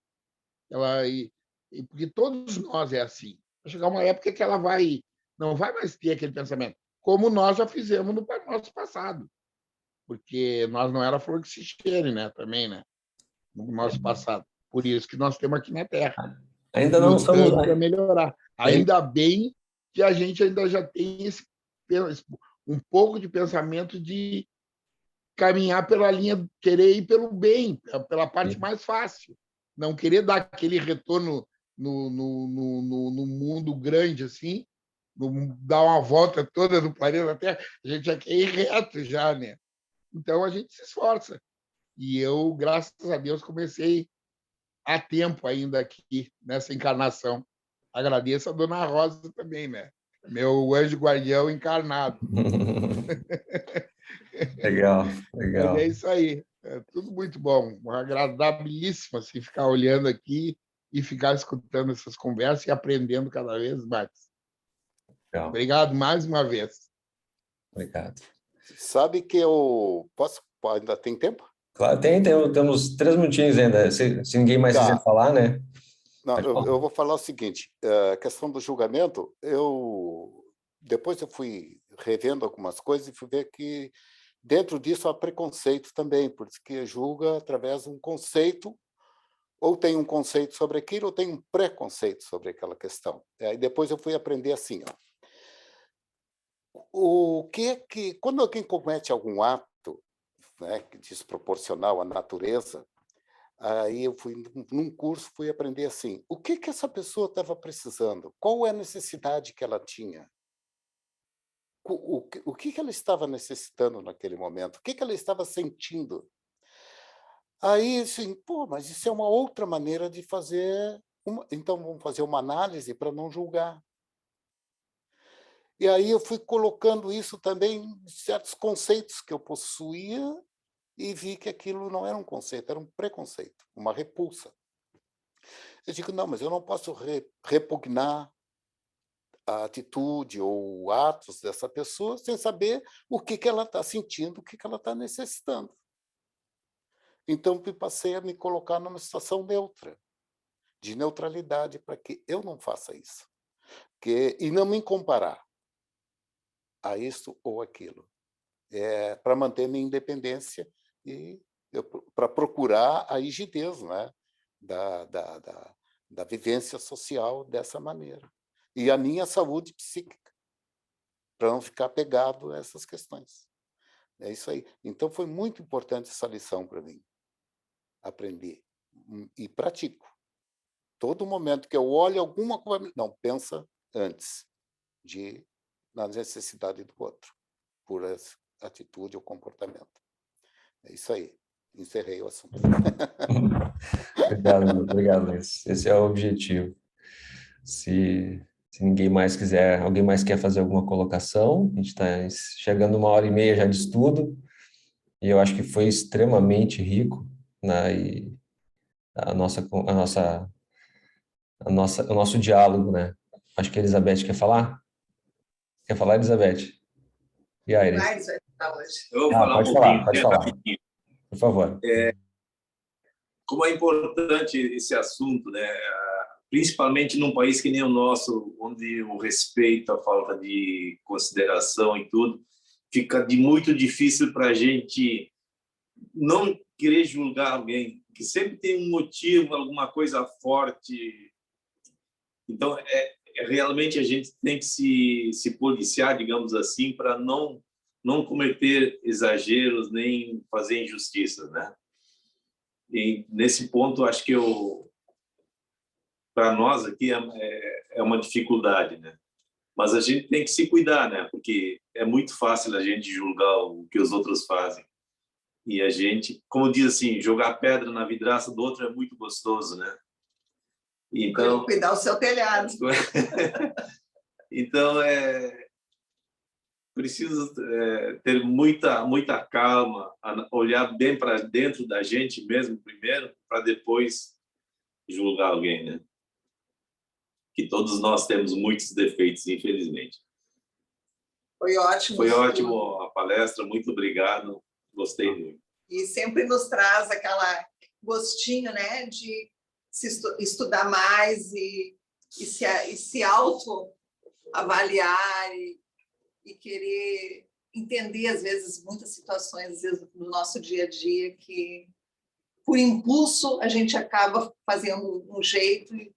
Porque todos nós é assim. Vai chegar uma época que ela não vai mais ter aquele pensamento, como nós já fizemos no nosso passado. Porque nós não era flor que se cheire, né? Também, né? No nosso passado. Por isso que nós temos aqui na Terra. Ainda não somos... para melhorar. Ainda bem que a gente ainda já tem um pouco de pensamento de caminhar pela linha, querer ir pelo bem, pela parte mais fácil. Não querer dar aquele retorno no mundo grande, assim, dar uma volta toda no planeta Terra, a gente já quer ir reto já, né? Então, a gente se esforça. E eu, graças a Deus, comecei a tempo ainda aqui, nessa encarnação. Agradeço a dona Rosa também, né? Meu anjo guardião encarnado. Legal. Mas é isso aí. É tudo muito bom. Agradabilíssimo assim, ficar olhando aqui e ficar escutando essas conversas e aprendendo cada vez mais. Legal. Obrigado mais uma vez. Obrigado. Sabe que eu posso? Ainda tem tempo? Claro, temos 3 minutinhos ainda. Se ninguém mais quiser falar, né? Não, eu vou falar o seguinte: a questão do julgamento, depois eu fui revendo algumas coisas e fui ver que dentro disso há preconceito também, porque julga através de um conceito, ou tem um conceito sobre aquilo, ou tem um preconceito sobre aquela questão. Aí depois eu fui aprender assim, ó. Quando alguém comete algum ato, né, desproporcional à natureza, aí eu fui num curso, fui aprender assim, o que essa pessoa estava precisando? Qual é a necessidade que ela tinha? O que ela estava necessitando naquele momento? O que ela estava sentindo? Aí, assim, pô, mas isso é uma outra maneira de fazer então vamos fazer uma análise para não julgar. E aí eu fui colocando isso também em certos conceitos que eu possuía e vi que aquilo não era um conceito, era um preconceito, uma repulsa. Eu digo, não, mas eu não posso repugnar a atitude ou atos dessa pessoa sem saber o que ela está sentindo, o que ela está necessitando. Então, eu passei a me colocar numa situação neutra, de neutralidade, para que eu não faça isso. E não me comparar a isso ou aquilo. Para manter minha independência e para procurar a rigidez, né, da vivência social dessa maneira. E a minha saúde psíquica, para não ficar pegado a essas questões. É isso aí. Então, foi muito importante essa lição para mim. Aprender. E pratico. Todo momento que eu olho alguma coisa... Não, pensa antes na necessidade do outro, por essa atitude ou comportamento. É isso aí. Encerrei o assunto. Obrigado, Luiz. Esse é o objetivo. Se ninguém mais quiser, alguém mais quer fazer alguma colocação, a gente está chegando 1h30 já de estudo, e eu acho que foi extremamente rico, né? E o nosso diálogo, né? Acho que a Elizabeth quer falar? Quer falar, Elizabeth? E a Iris? Vai falar hoje. Eu vou falar pode um falar, pouquinho, pode falar. rapidinho. Por favor. Como é importante esse assunto, né? Principalmente num país que nem o nosso, onde o respeito, a falta de consideração e tudo, fica muito difícil para a gente não querer julgar alguém, que sempre tem um motivo, alguma coisa forte. Então, realmente a gente tem que se policiar, digamos assim, para não cometer exageros nem fazer injustiças, né? E nesse ponto, acho que para nós aqui é uma dificuldade, né? Mas a gente tem que se cuidar, né? Porque é muito fácil a gente julgar o que os outros fazem. E a gente, como diz assim, jogar pedra na vidraça do outro é muito gostoso, né? Então, cuidar o seu telhado. Então, preciso ter muita calma, olhar bem para dentro da gente mesmo primeiro, para depois julgar alguém, né? Que todos nós temos muitos defeitos, infelizmente. Foi ótimo. Foi ótimo a palestra, muito obrigado, gostei muito. E sempre nos traz aquela gostinho, né, de estudar mais e se autoavaliar e querer entender, às vezes, muitas situações às vezes, no nosso dia a dia que, por impulso, a gente acaba fazendo um jeito e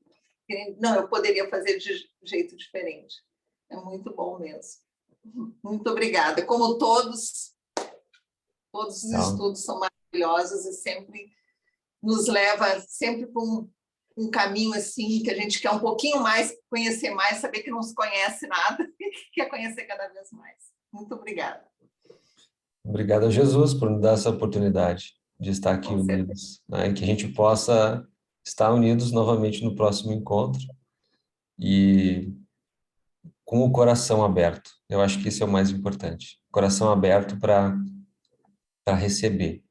não, eu poderia fazer de jeito diferente. É muito bom mesmo. Muito obrigada. Como todos os estudos são maravilhosos e sempre nos leva sempre para um caminho assim que a gente quer um pouquinho mais, conhecer mais, saber que não se conhece nada e que quer conhecer cada vez mais. Muito obrigada. Obrigado a Jesus por nos dar essa oportunidade de estar aqui unidos, né? E que a gente possa estar unidos novamente no próximo encontro e com o coração aberto. Eu acho que isso é o mais importante. Coração aberto para receber,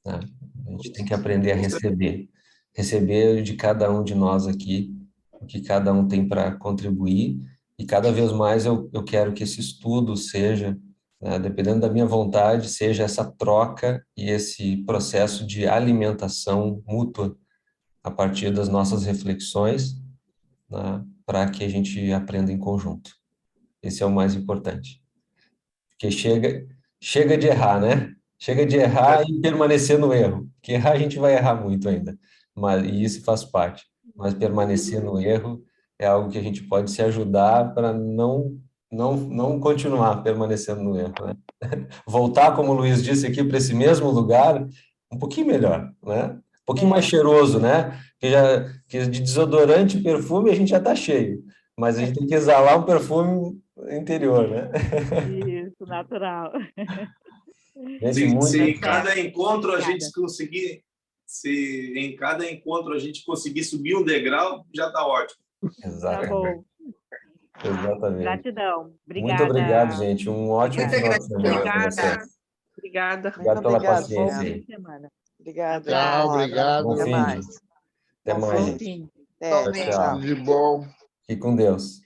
né? A gente tem que aprender a receber de cada um de nós aqui o que cada um tem para contribuir, e cada vez mais eu quero que esse estudo seja, né, dependendo da minha vontade, seja essa troca e esse processo de alimentação mútua a partir das nossas reflexões, né, para que a gente aprenda em conjunto. Esse é o mais importante. Porque chega de errar, né? Chega de errar e permanecer no erro. Porque errar a gente vai errar muito ainda, e isso faz parte. Mas permanecer no erro é algo que a gente pode se ajudar para não continuar permanecendo no erro, né? Voltar, como o Luiz disse aqui, para esse mesmo lugar, um pouquinho melhor, né? Um pouquinho mais cheiroso, né? Que de desodorante e perfume a gente já está cheio, mas a gente tem que exalar um perfume interior, né? Isso, natural. Gente, Se em Tá cada certo. encontro a Obrigada. gente conseguir, se em cada encontro a gente conseguir subir um degrau, já está ótimo. Tá Exatamente. bom. Exatamente. Gratidão. Muito obrigado, Obrigada. gente. Um ótimo Muita final de semana para Obrigada. vocês. Obrigada. Obrigado pela obrigado, paciência Bom fim aí. de semana. Obrigada. Tchau, Bom, obrigado. Bom Até fim. mais. Até Bom mais. Bom gente. fim. É, Tchau, Igualmente. tchau. Tudo de bom. Fique com Deus.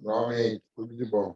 Igualmente, tudo de bom.